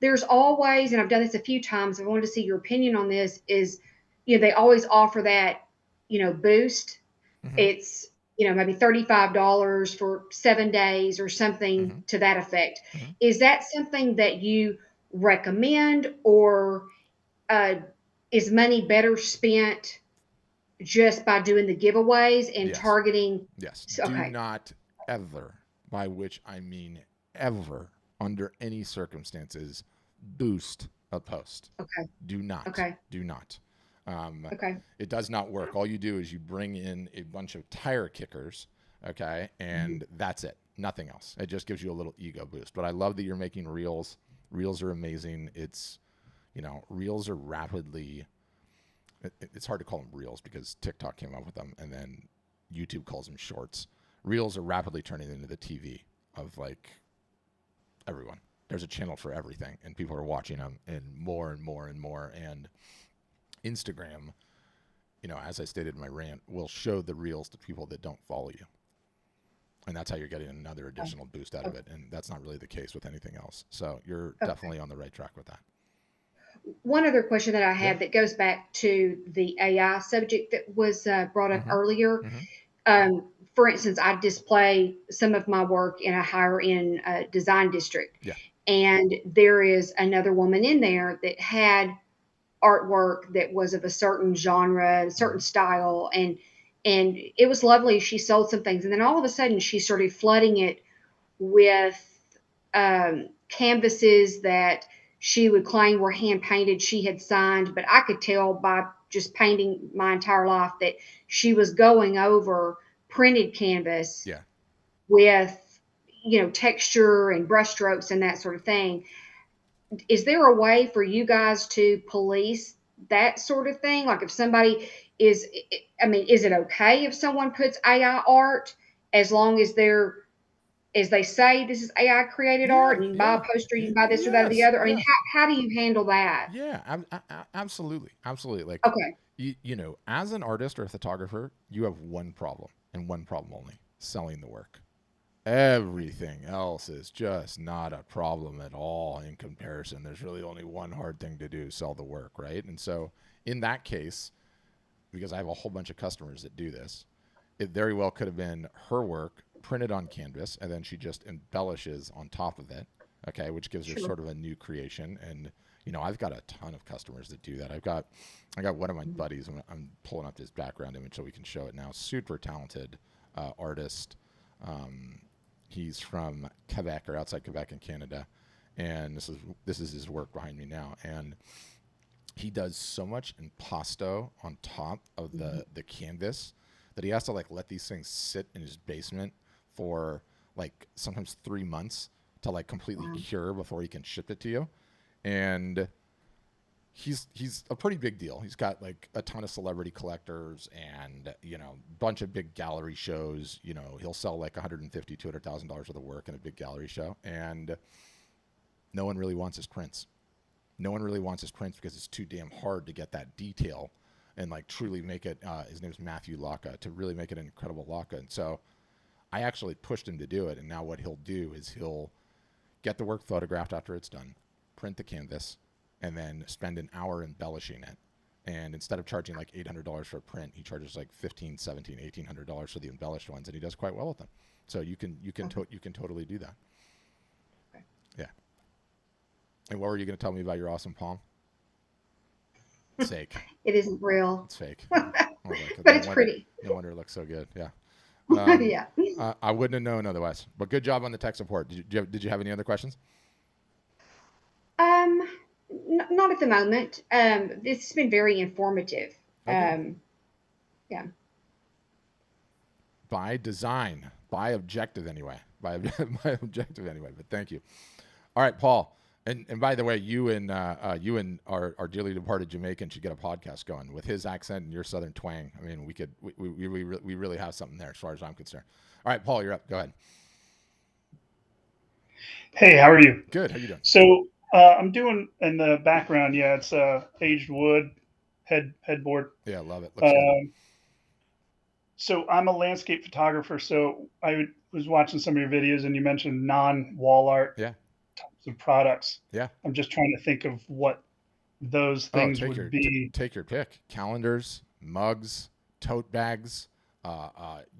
There's always, and I've done this a few times, I wanted to see your opinion on this, is, they always offer that, boost. It's, maybe $35 for 7 days or something to that effect. Is that something that you recommend, or is money better spent just by doing the giveaways and targeting? Yes. Okay. Do not ever, by which I mean ever, under any circumstances, boost a post. Okay. Do not. Okay. Do not. Okay. It does not work. All you do is you bring in a bunch of tire kickers, okay, and that's it. Nothing else. It just gives you a little ego boost. But I love that you're making reels. Reels are amazing. It's, reels are rapidly. It's hard to call them reels because TikTok came up with them, and then YouTube calls them shorts. Reels are rapidly turning into the TV of like everyone. There's a channel for everything, and people are watching them, and more and more and more. And Instagram as I stated in my rant, will show the reels to people that don't follow you. And that's how you're getting another additional boost out of it. And that's not really the case with anything else. So you're definitely on the right track with that. One other question that I have that goes back to the AI subject that was brought up earlier. For instance, I display some of my work in a higher end design district. Yeah. And there is another woman in there that had artwork that was of a certain genre, a certain style, and it was lovely. She sold some things, and then all of a sudden she started flooding it with canvases that she would claim were hand painted, she had signed, but I could tell by just painting my entire life that she was going over printed canvas with texture and brushstrokes and that sort of thing. Is there a way for you guys to police that sort of thing? Like if somebody is it okay if someone puts AI art as long as they say this is AI created art and you can buy a poster, you can buy this or that or the other? I mean, how do you handle that? Yeah, absolutely. Like, as an artist or a photographer, you have one problem and one problem only: selling the work. Everything else is just not a problem at all in comparison. There's really only one hard thing to do: sell the work, right? And so in that case, because I have a whole bunch of customers that do this, it very well could have been her work printed on canvas, and then she just embellishes on top of it, okay, which gives her sort of a new creation. And I've got a ton of customers that do that. I got one of my buddies. I'm pulling up his background image so we can show it now. Super talented artist. He's from Quebec, or outside Quebec in Canada, and this is his work behind me now. And he does so much impasto on top of the canvas that he has to let these things sit in his basement for sometimes 3 months to completely cure before he can ship it to you. And he's a pretty big deal. He's got a ton of celebrity collectors and a bunch of big gallery shows. He'll sell $150,000-$200,000 worth of work in a big gallery show, and no one really wants his prints. No one really wants his prints because it's too damn hard to get that detail and truly make it. His name's Matthew Locka, to really make it an incredible Locka. And so I actually pushed him to do it. And now what he'll do is he'll get the work photographed after it's done, print the canvas, and then spend an hour embellishing it. And instead of charging $800 for a print, he charges $1,500, $1,700, $1,800 for the embellished ones, and he does quite well with them. So you can totally do that. Okay. Yeah. And what were you going to tell me about your awesome palm? It's fake. It isn't real. It's fake. But it's pretty. No wonder it looks so good. Yeah. Yeah. I wouldn't have known otherwise. But good job on the tech support. Did you have any other questions? Not at the moment. This has been very informative. Okay. Yeah. By design, by objective anyway. By objective anyway. But thank you. All right, Paul. And by the way, you and our dearly departed Jamaican should get a podcast going with his accent and your Southern twang. I mean, we really have something there as far as I'm concerned. All right, Paul, you're up. Go ahead. Hey, how are you? Good. How you doing? So I'm doing in the background. Yeah, it's aged wood headboard. Yeah, love it. Looks good. So I'm a landscape photographer. So I was watching some of your videos, and you mentioned non-wall art. Yeah. Types of products. Yeah. I'm just trying to think of what those things would be. Take your pick. Calendars, mugs, tote bags,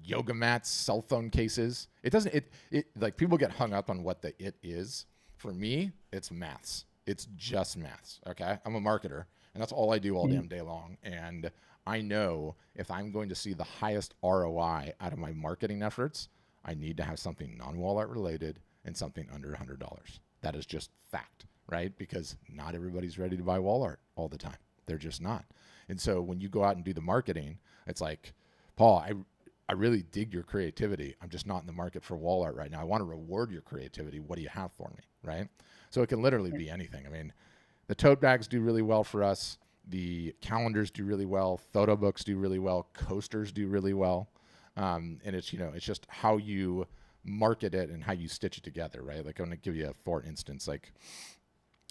yoga mats, cell phone cases. It doesn't. It people get hung up on what the it is. For me, it's maths. It's just maths. Okay, I'm a marketer, and that's all I do all damn day long. And I know if I'm going to see the highest ROI out of my marketing efforts, I need to have something non-wall art related and something under $100. That is just fact, right? Because not everybody's ready to buy wall art all the time. They're just not. And so when you go out and do the marketing, it's like, Paul, I really dig your creativity. I'm just not in the market for wall art right now. I want to reward your creativity. What do you have for me, right? So it can literally be anything. I mean, the tote bags do really well for us. The calendars do really well. Photo books do really well. Coasters do really well. And it's just how you market it and how you stitch it together, right? I'm going to give you for instance,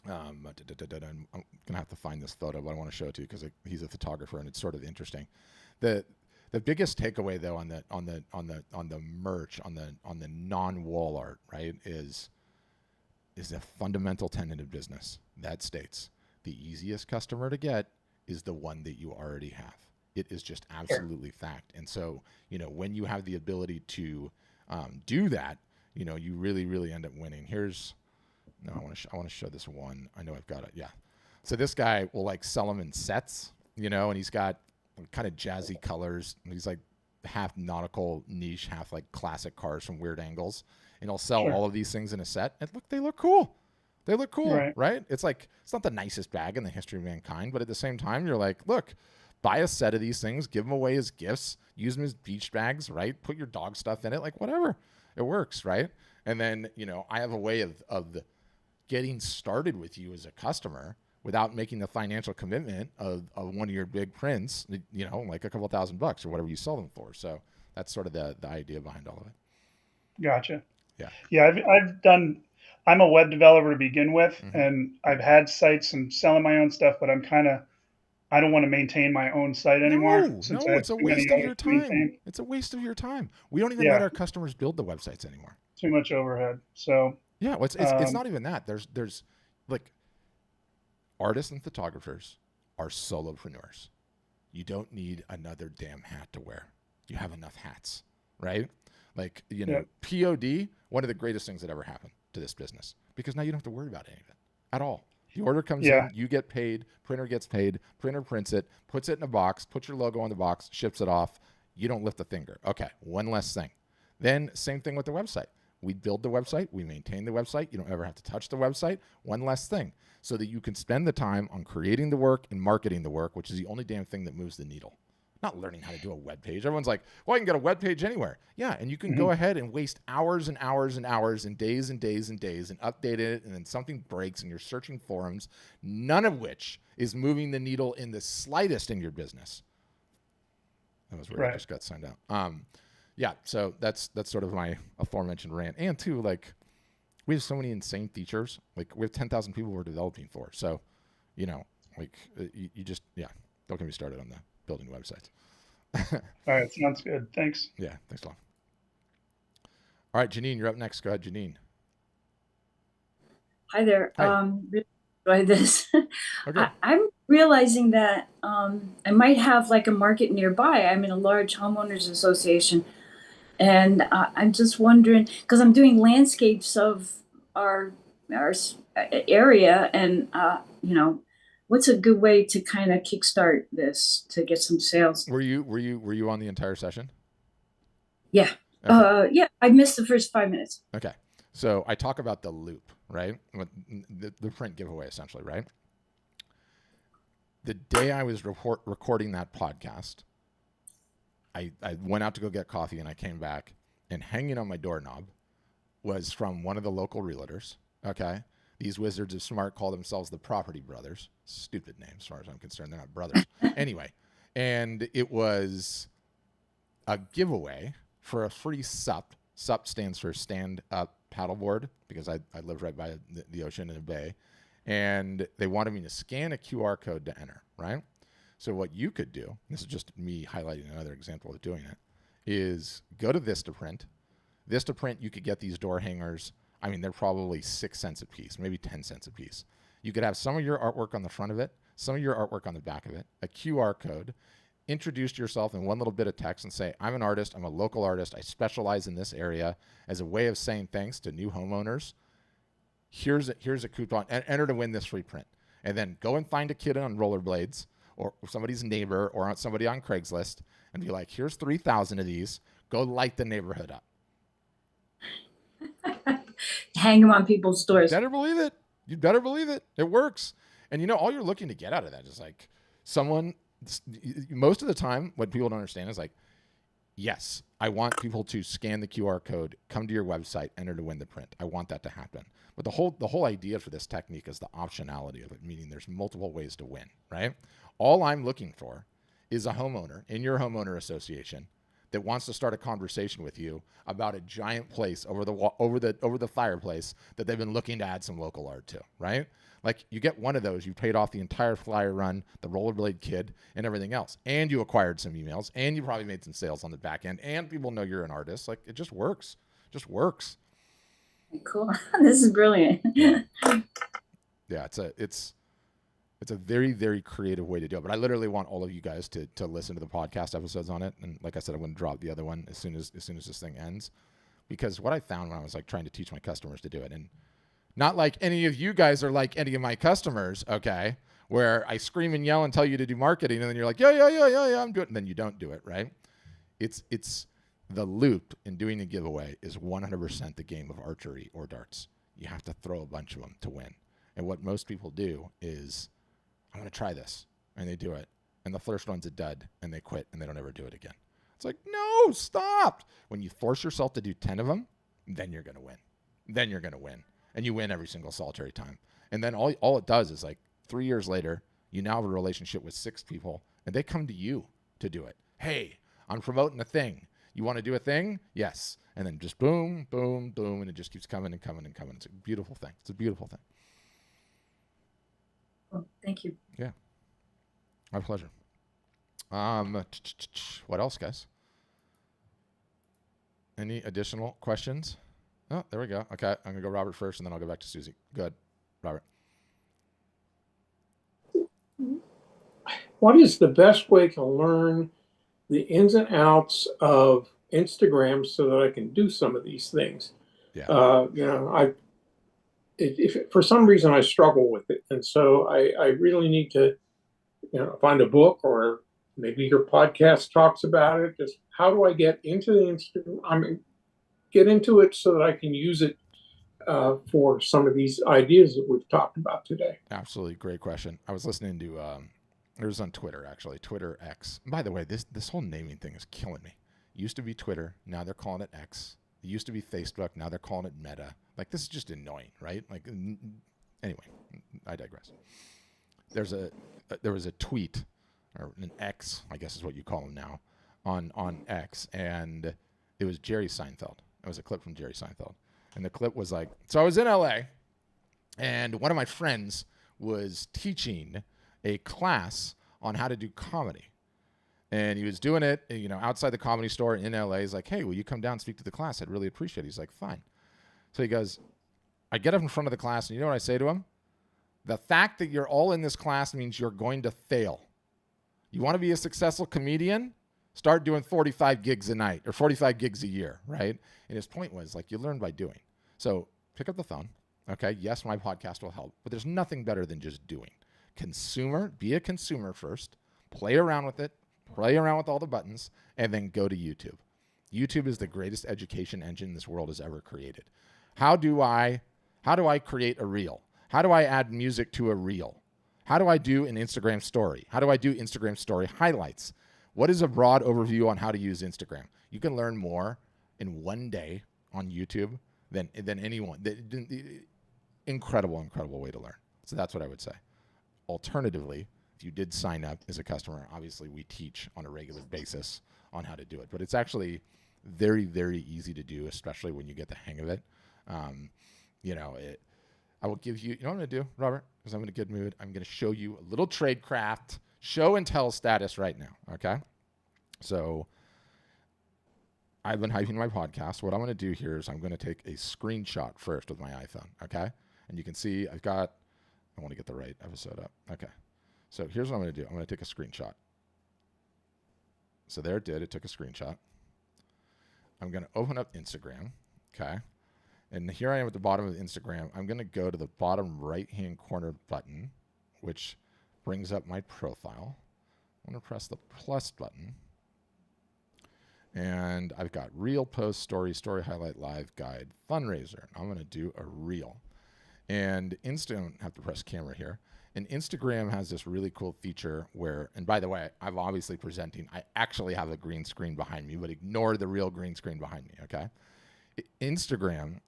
I'm gonna have to find this photo, but I want to show it to you because he's a photographer and it's sort of interesting. The biggest takeaway though on the merch on the non-wall art, right, is a fundamental tenet of business that states the easiest customer to get is the one that you already have. It is just absolutely fact. And so, when you have the ability to do that, you really, really end up winning. I want to show this one. I know I've got it. Yeah. So this guy will like sell them in sets, and he's got kind of jazzy colors. He's like half nautical niche, half like classic cars from weird angles. And he'll sell all of these things in a set. And they look cool. They look cool, right? It's like, it's not the nicest bag in the history of mankind, but at the same time, you're like, look, buy a set of these things, give them away as gifts, use them as beach bags, right? Put your dog stuff in it, like whatever. It works, right? And then, I have a way of getting started with you as a customer without making the financial commitment of one of your big prints, like a couple $1,000 or whatever you sell them for. So that's sort of the idea behind all of it. Gotcha. Yeah. Yeah. I'm a web developer to begin with, and I've had sites and selling my own stuff, but I don't want to maintain my own site anymore. No, it's a waste of your time. It's a waste of your time. We don't even let our customers build the websites anymore. Too much overhead. So yeah, well, it's not even that. There's like artists and photographers are solopreneurs. You don't need another damn hat to wear. You have enough hats, right? Like, POD, one of the greatest things that ever happened to this business, because now you don't have to worry about any of it at all. The order comes in, you get paid, printer gets paid, printer prints it, puts it in a box, puts your logo on the box, ships it off. You don't lift a finger. Okay, one less thing. Then same thing with the website. We build the website, we maintain the website. You don't ever have to touch the website. One less thing, so that you can spend the time on creating the work and marketing the work, which is the only damn thing that moves the needle. Not learning how to do a web page. Everyone's like, well, I can get a web page anywhere. Yeah, and you can go ahead and waste hours and hours and hours and days and days and days and update it, and then something breaks and you're searching forums, none of which is moving the needle in the slightest in your business. That was where I just got signed out. Yeah, so that's sort of my aforementioned rant. And too, like, we have so many insane features. Like, we have 10,000 people we're developing for. So, you just, don't get me started on that. Building websites. All right, sounds good. Thanks. Yeah, thanks a lot. All right, Janine, you're up next. Go ahead, Janine. Hi there. Hi. Really enjoy this. Okay. I'm realizing that I might have like a market nearby. I'm in a large homeowners association, and I'm just wondering, because I'm doing landscapes of our area, and what's a good way to kind of kickstart this to get some sales? Were you on the entire session? Yeah. Okay. Yeah, I missed the first 5 minutes. Okay. So I talk about the loop, right? The print giveaway, essentially, right? The day I was recording that podcast, I went out to go get coffee, and I came back, and hanging on my doorknob was from one of the local realtors, okay? These wizards of smart call themselves the Property Brothers. Stupid name, as far as I'm concerned. They're not brothers. Anyway, and it was a giveaway for a free SUP. SUP stands for Stand Up Paddleboard, because I live right by the ocean in a bay. And they wanted me to scan a QR code to enter, right? So what you could do, this is just me highlighting another example of doing it, is go to Vistaprint. Vistaprint, you could get these door hangers. I mean, they're probably 6 cents a piece, maybe 10 cents a piece. You could have some of your artwork on the front of it, some of your artwork on the back of it, a QR code, introduce yourself in one little bit of text and say, I'm an artist, I'm a local artist, I specialize in this area, as a way of saying thanks to new homeowners. Here's a coupon, and enter to win this free print. And then go and find a kid on rollerblades, or somebody's neighbor, or somebody on Craigslist, and be like, here's 3,000 of these, go light the neighborhood up. Hang them on people's doors. You better believe it. You better believe it. It works. And all you're looking to get out of that is like someone, most of the time, what people don't understand is like, yes, I want people to scan the QR code, come to your website, enter to win the print. I want that to happen. But the whole idea for this technique is the optionality of it, meaning there's multiple ways to win, right? All I'm looking for is a homeowner in your homeowner association that wants to start a conversation with you about a giant place over the fireplace that they've been looking to add some local art to, right? Like, you get one of those, you paid off the entire flyer run, the rollerblade kid, and everything else. And you acquired some emails, and you probably made some sales on the back end, and people know you're an artist. Like, it just works. Just works. Cool. This is brilliant. Yeah, it's a very, very creative way to do it. But I literally want all of you guys to listen to the podcast episodes on it. And like I said, I'm going to drop the other one as soon as this thing ends. Because what I found when I was like trying to teach my customers to do it, and not like any of you guys are like any of my customers, okay, where I scream and yell and tell you to do marketing, and then you're like, yeah, I'm doing it, and then you don't do it, right? It's the loop in doing a giveaway is 100% the game of archery or darts. You have to throw a bunch of them to win. And what most people do is, I'm going to try this, and they do it, and the first one's a dud, and they quit, and they don't ever do it again. It's like, no, stop. When you force yourself to do 10 of them, then you're going to win. Then you're going to win. And you win every single solitary time. And then all it does is, like, 3 years later, you now have a relationship with 6 people, and they come to you to do it. Hey, I'm promoting a thing. You want to do a thing? Yes. And then just boom, boom, boom, and it just keeps coming and coming and coming. It's a beautiful thing. It's a beautiful thing. Well, thank you. Yeah. My pleasure. What else, guys? Any additional questions? Oh, there we go. Okay, I'm gonna go Robert first, and then I'll go back to Susie. Good, Robert. What is the best way to learn the ins and outs of Instagram so that I can do some of these things? Yeah. If for some reason I struggle with it, and so I really need to, find a book, or maybe your podcast talks about it. Just how do I get into the Instagram? Get into it so that I can use it for some of these ideas that we've talked about today. Absolutely, great question. I was listening to it was on Twitter, actually, Twitter X. By the way, this whole naming thing is killing me. It used to be Twitter, now they're calling it X. It used to be Facebook, now they're calling it Meta. Like, this is just annoying, right? Like, anyway, I digress. There was a tweet, or an X, I guess is what you call them now, on X, and it was Jerry Seinfeld. It was a clip from Jerry Seinfeld. And the clip was like, so I was in LA, and one of my friends was teaching a class on how to do comedy. And he was doing it, outside the Comedy Store in LA. He's like, hey, will you come down and speak to the class? I'd really appreciate it. He's like, fine. So he goes, I get up in front of the class, and you know what I say to him? The fact that you're all in this class means you're going to fail. You want to be a successful comedian? Start doing 45 gigs a night or 45 gigs a year, right? And his point was, like, you learn by doing. So pick up the phone, okay? Yes, my podcast will help, but there's nothing better than just doing. Be a consumer first, play around with it, play around with all the buttons, and then go to YouTube. YouTube is the greatest education engine this world has ever created. How do I create a reel? How do I add music to a reel? How do I do an Instagram story? How do I do Instagram story highlights? What is a broad overview on how to use Instagram? You can learn more in one day on YouTube than anyone. Incredible way to learn. So that's what I would say. Alternatively, if you did sign up as a customer, obviously we teach on a regular basis on how to do it. But it's actually very, very easy to do, especially when you get the hang of it. I will give you, what I'm going to do, Robert, because I'm in a good mood. I'm going to show you a little tradecraft show and tell status right now, okay? So I've been hyping my podcast. What I'm going to do here is I'm going to take a screenshot first with my iPhone, okay? And you can see I want to get the right episode up. Okay. So here's what I'm going to do. I'm going to take a screenshot. So there it did. It took a screenshot. I'm going to open up Instagram, okay? And here I am at the bottom of Instagram. I'm going to go to the bottom right-hand corner button, which brings up my profile. I'm going to press the plus button. And I've got reel, post, story highlight, live, guide, fundraiser. I'm going to do a reel. And Instagram, have to press camera here. And Instagram has this really cool feature where, and by the way, I'm obviously presenting. I actually have a green screen behind me, but ignore the real green screen behind me, okay? Instagram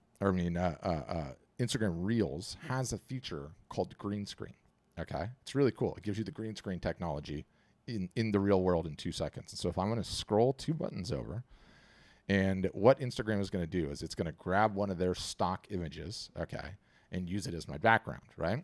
Reels has a feature called green screen, okay? It's really cool. It gives you the green screen technology in the real world in 2 seconds. And so if I'm going to scroll 2 buttons over, and what Instagram is going to do is it's going to grab one of their stock images, okay, and use it as my background, right?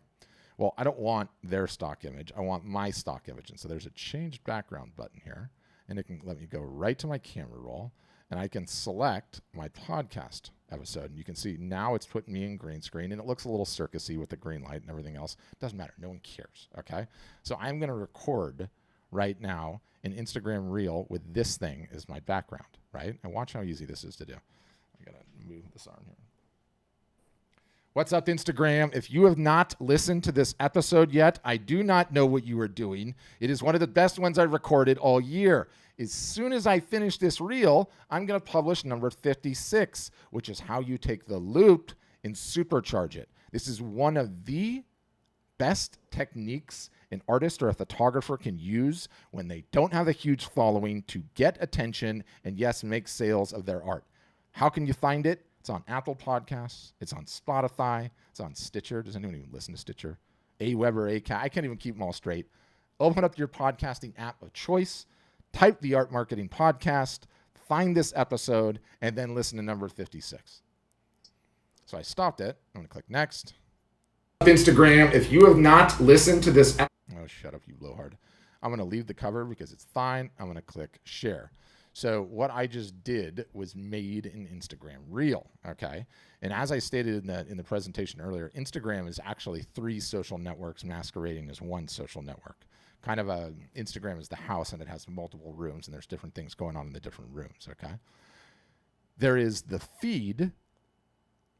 Well, I don't want their stock image. I want my stock image. And so there's a change background button here, and it can let me go right to my camera roll, and I can select my podcast episode. And you can see now it's putting me in green screen, and it looks a little circusy with the green light and everything else. Doesn't matter. No one cares. Okay. So I'm going to record right now an Instagram reel with this thing as my background, right? And watch how easy this is to do. I got to move this arm here. What's up, Instagram? If you have not listened to this episode yet, I do not know what you are doing. It is one of the best ones I've recorded all year. As soon as I finish this reel, I'm going to publish number 56, which is how you take the loop and supercharge it. This is one of the best techniques an artist or a photographer can use when they don't have a huge following to get attention and, yes, make sales of their art. How can you find it? It's on Apple Podcasts. It's on Spotify. It's on Stitcher. Does anyone even listen to Stitcher? Aweber, Acast. I can't even keep them all straight. Open up your podcasting app of choice. Type the Art Marketing Podcast. Find this episode, and then listen to number 56. So I stopped it. I'm going to click next. Instagram, if you have not listened to this... Oh, shut up, you blowhard. I'm going to leave the cover because it's fine. I'm going to click share. So what I just did was made an Instagram reel, okay? And as I stated in the presentation earlier, Instagram is actually 3 social networks masquerading as one social network. Kind of Instagram is the house, and it has multiple rooms, and there's different things going on in the different rooms, okay? There is the feed,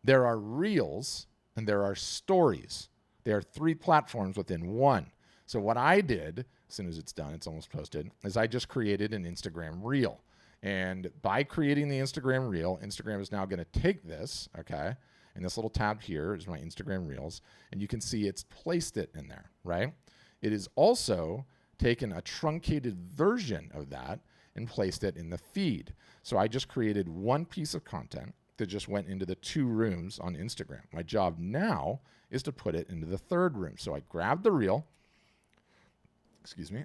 there are reels, and there are stories. There are 3 platforms within one. So what I did, as soon as it's done, it's almost posted, is I just created an Instagram reel. And by creating the Instagram reel, Instagram is now going to take this, okay, and this little tab here is my Instagram reels, and you can see it's placed it in there, right? It is also taken a truncated version of that and placed it in the feed. So I just created one piece of content that just went into the 2 rooms on Instagram. My job now is to put it into the 3rd room. So I grabbed the reel,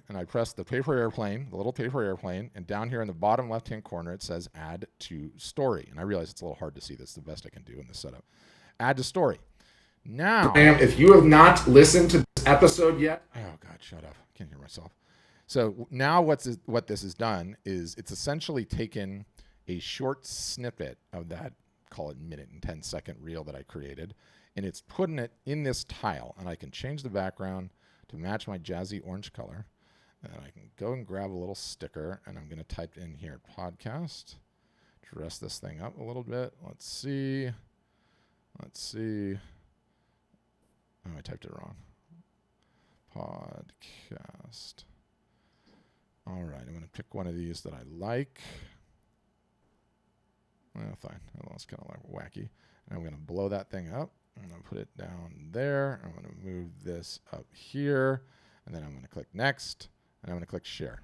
and I pressed the paper airplane, the little paper airplane, and down here in the bottom left-hand corner, it says add to story. And I realize it's a little hard to see. That's the best I can do in this setup. Add to story. Now, if you have not listened to this episode yet, oh God, shut up. I can't hear myself. So now what this has done is it's essentially taken a short snippet of that, call it minute and 10-second reel that I created, and it's putting it in this tile. And I can change the background to match my jazzy orange color. And I can go and grab a little sticker, and I'm going to type in here podcast, dress this thing up a little bit. Let's see. Oh, I typed it wrong. Podcast. All right, I'm going to pick one of these that I like. Well, fine. That's kind of like wacky. And I'm going to blow that thing up. I'm going to put it down there. I'm going to move this up here. And then I'm going to click next. And I'm going to click share.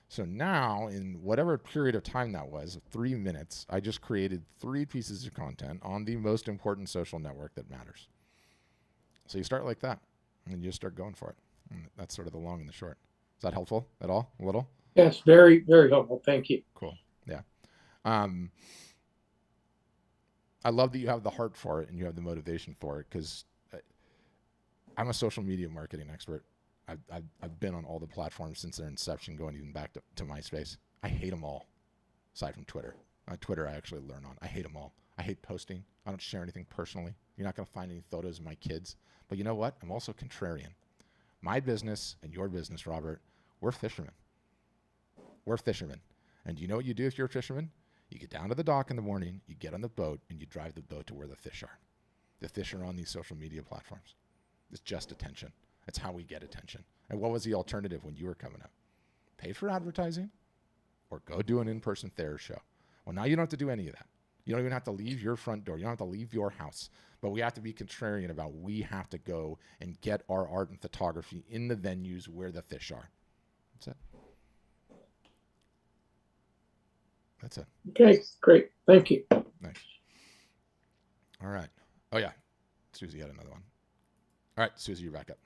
So now, in whatever period of time that was, 3 minutes, I just created 3 pieces of content on the most important social network that matters. So you start like that, and then you just start going for it. And that's sort of the long and the short. Is that helpful at all? A little? Yes, very, very helpful. Thank you. Cool. Yeah. I love that you have the heart for it and you have the motivation for it, because I'm a social media marketing expert. I've been on all the platforms since their inception, going even back to MySpace. I hate them all, aside from Twitter. Twitter I actually learn on. I hate them all. I hate posting. I don't share anything personally. You're not going to find any photos of my kids. But you know what? I'm also contrarian. My business and your business, Robert, we're fishermen. We're fishermen. And you know what you do if you're a fisherman? You get down to the dock in the morning, you get on the boat, and you drive the boat to where the fish are. The fish are on these social media platforms. It's just attention. It's how we get attention. And what was the alternative when you were coming up? Pay for advertising or go do an in-person fair show. Well, now you don't have to do any of that. You don't even have to leave your front door. You don't have to leave your house. But we have to be contrarian about we have to go and get our art and photography in the venues where the fish are. That's it. That's it. Okay, great. Thank you. Nice. All right. Oh, yeah. Susie had another one. All right, Susie, you're back up.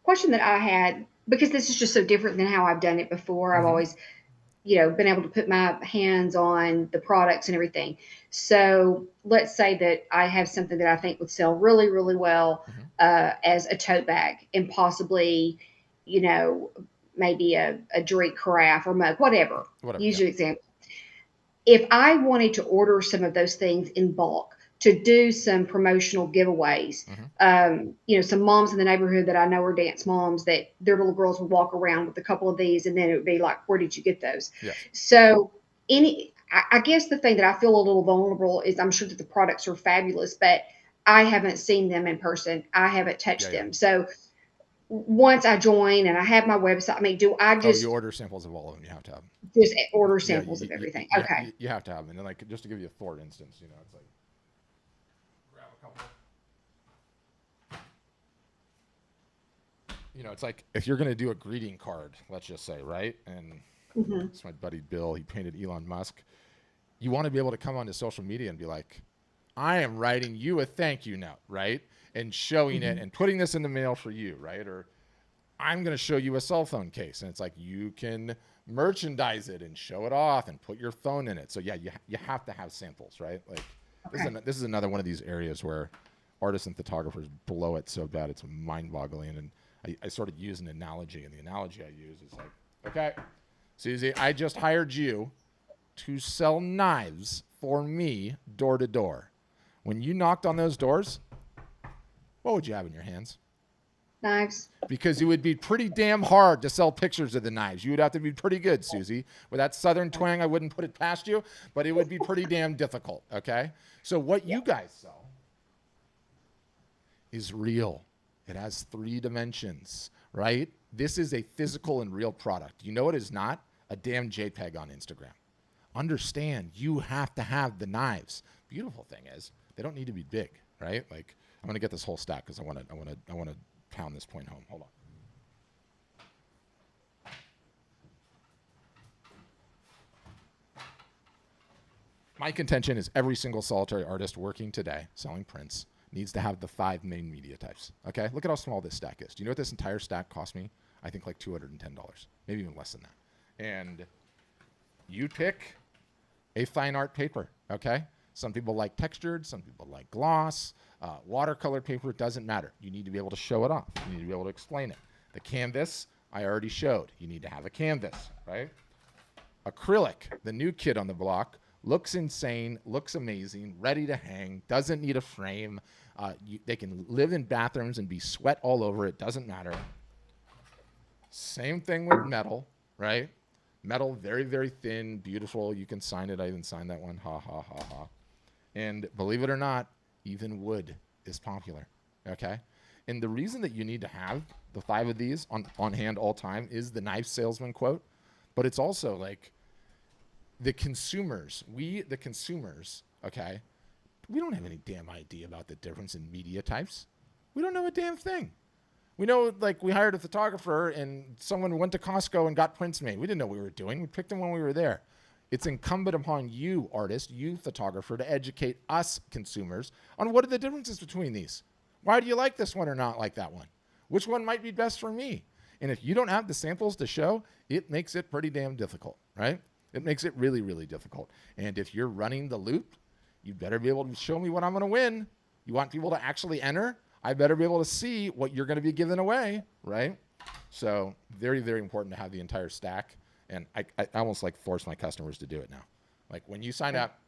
Question that I had, because this is just so different than how I've done it before. I've always been able to put my hands on the products and everything. So let's say that I have something that I think would sell really, really well as a tote bag, and possibly, maybe a drink carafe or mug, whatever. Use your example. If I wanted to order some of those things in bulk to do some promotional giveaways, some moms in the neighborhood that I know are dance moms, that their little girls would walk around with a couple of these, and then it would be like, where did you get those? Yeah. So I guess the thing that I feel a little vulnerable is, I'm sure that the products are fabulous, but I haven't seen them in person. I haven't touched them. So once I join and I have my website, I mean, do I just... you order samples of all of them? You have to have them. Just order samples of everything. Okay. You have to have them. And like, just to give you a for instance, it's like, grab a couple. It's like, if you're going to do a greeting card, let's just say, right? And it's my buddy Bill, he painted Elon Musk. You want to be able to come onto social media and be like, I am writing you a thank you note, right? And showing it and putting this in the mail for you, right? Or I'm going to show you a cell phone case, and it's like, you can merchandise it and show it off and put your phone in it. So yeah, you have to have samples, right? Like, this is another one of these areas where artists and photographers blow it so bad, it's mind-boggling. And I sort of use an analogy, and the analogy I use is like, okay, Susie, I just hired you to sell knives for me door to door. When you knocked on those doors, what would you have in your hands? Knives. Because it would be pretty damn hard to sell pictures of the knives. You would have to be pretty good, Susie. With that southern twang, I wouldn't put it past you, but it would be pretty damn difficult, okay? So what you guys sell is real. It has 3 dimensions, right? This is a physical and real product. You know what is not? A damn JPEG on Instagram. Understand, you have to have the knives. Beautiful thing is, they don't need to be big, right? Like, I'm gonna get this whole stack because I want to pound this point home. Hold on. My contention is every single solitary artist working today selling prints needs to have the 5 main media types. Okay, look at how small this stack is. Do you know what this entire stack cost me? I think like $210, maybe even less than that. And you pick a fine art paper. Okay. Some people like textured, some people like gloss, watercolor paper, it doesn't matter. You need to be able to show it off. You need to be able to explain it. The canvas, I already showed. You need to have a canvas, right? Acrylic, the new kid on the block, looks insane, looks amazing, ready to hang, doesn't need a frame. They can live in bathrooms and be sweat all over it, doesn't matter. Same thing with metal, right? Metal, very, very thin, beautiful. You can sign it. I even signed that one. Ha, ha, ha, ha. And believe it or not, even wood is popular, okay? And the reason that you need to have the 5 of these on hand all time is the knife salesman quote, but it's also like the consumers, okay, we don't have any damn idea about the difference in media types. We don't know a damn thing. We know, like, we hired a photographer and someone went to Costco and got prints made. We didn't know what we were doing. We picked them when we were there. It's incumbent upon you, artist, you, photographer, to educate us, consumers, on what are the differences between these. Why do you like this one or not like that one? Which one might be best for me? And if you don't have the samples to show, it makes it pretty damn difficult, right? It makes it really, really difficult. And if you're running the loop, you better be able to show me what I'm going to win. You want people to actually enter? I better be able to see what you're going to be giving away, right? So very, very important to have the entire stack. And I almost like force my customers to do it now. Like when you sign up,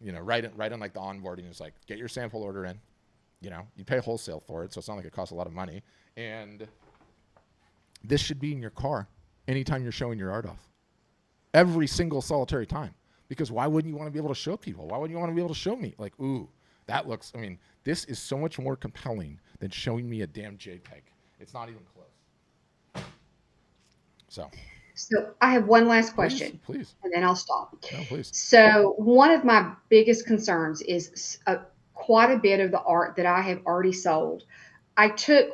right in like the onboarding, it's like, get your sample order in. You pay wholesale for it, so it's not like it costs a lot of money. And this should be in your car anytime you're showing your art off. Every single solitary time. Because why wouldn't you want to be able to show people? Why wouldn't you want to be able to show me? Like, ooh, that looks, this is so much more compelling than showing me a damn JPEG. It's not even close. So I have one last question. Please. And then I'll stop. No, please. So one of my biggest concerns is quite a bit of the art that I have already sold. I took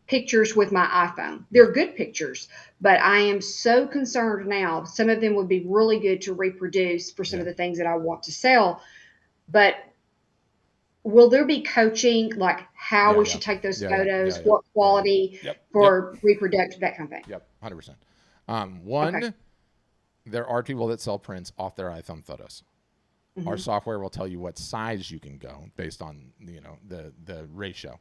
pictures with my iPhone. They're good pictures, but I am so concerned now. Some of them would be really good to reproduce for some of the things that I want to sell. But will there be coaching, like how we should take those photos, what quality for reproduction, that kind of thing? Yep, 100%. One, there are people that sell prints off their iPhone photos. Mm-hmm. Our software will tell you what size you can go based on, you know, the ratio.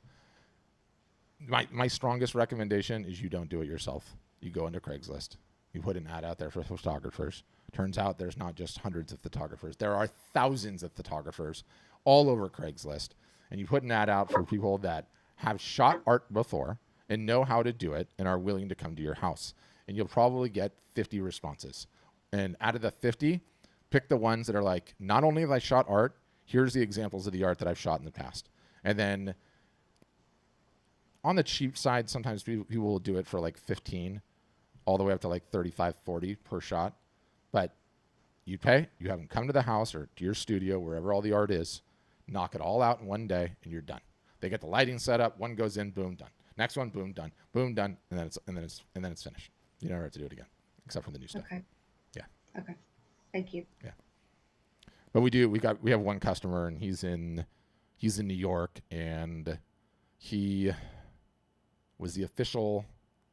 My strongest recommendation is you don't do it yourself. You go into Craigslist. You put an ad out there for photographers. Turns out there's not just hundreds of photographers. There are thousands of photographers all over Craigslist. And you put an ad out for people that have shot art before and know how to do it and are willing to come to your house. And you'll probably get 50 responses. And out of the 50, pick the ones that are like, not only have I shot art, here's the examples of the art that I've shot in the past. And then on the cheap side, sometimes people will do it for like 15, all the way up to like 35, 40 per shot. But you pay, you have them come to the house or to your studio, wherever all the art is, knock it all out in one day, and you're done. They get the lighting set up, one goes in, boom, done. Next one, boom, done. Boom, done, and then it's finished. You never have to do it again, except for the new stuff. Okay. Yeah. Okay. Thank you. Yeah. But we have one customer, and he's in New York, and he was the official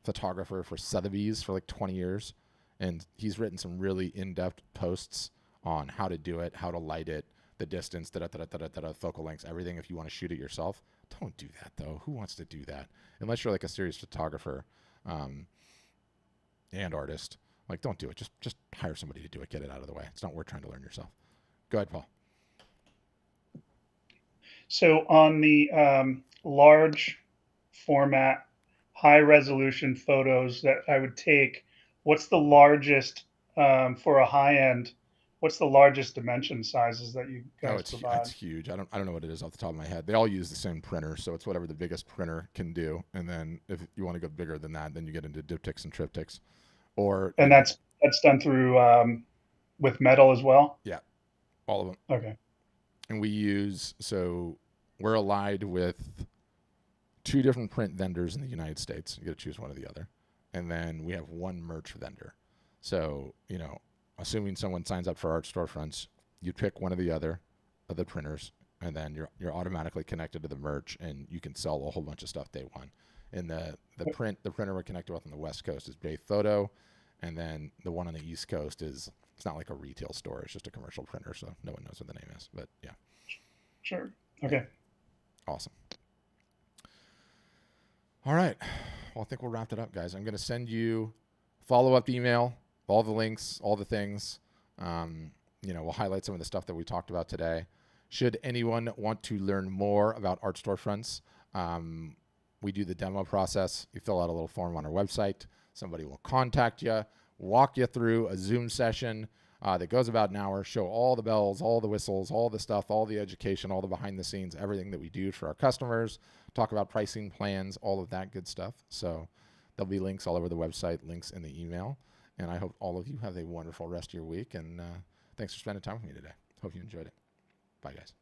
photographer for Sotheby's for like 20 years. And he's written some really in-depth posts on how to do it, how to light it, the distance, focal lengths, everything if you want to shoot it yourself. Don't do that, though. Who wants to do that? Unless you're like a serious photographer and artist. Like, don't do it. Just hire somebody to do it. Get it out of the way. It's not worth trying to learn yourself. Go ahead, Paul. So on the large format, high resolution photos that I would take, what's the largest for a high end? What's the largest dimension sizes that you guys provide? It's huge. I don't know what it is off the top of my head. They all use the same printer, so it's whatever the biggest printer can do. And then if you want to go bigger than that, then you get into diptychs and triptychs. And that's done through with metal as well? Yeah, all of them. Okay. And we're allied with 2 different print vendors in the United States. You got to choose one or the other. And then we have 1 merch vendor. So, you know, assuming someone signs up for Art Storefronts, you pick one or the other of the printers, and then you're automatically connected to the merch, and you can sell a whole bunch of stuff day one. And the printer we're connected with on the West Coast is Bay Photo, and then the one on the East Coast it's not like a retail store. It's just a commercial printer, so no one knows what the name is. But yeah. Sure. Okay. Awesome. All right. Well, I think we'll wrap it up, guys. I'm going to send you follow-up email, all the links, all the things. We'll highlight some of the stuff that we talked about today. Should anyone want to learn more about Art Storefronts, we do the demo process. You fill out a little form on our website. Somebody will contact you, walk you through a Zoom session that goes about an hour, show all the bells, all the whistles, all the stuff, all the education, all the behind the scenes, everything that we do for our customers, talk about pricing plans, all of that good stuff. So there'll be links all over the website, links in the email. And I hope all of you have a wonderful rest of your week. And thanks for spending time with me today. Hope you enjoyed it. Bye, guys.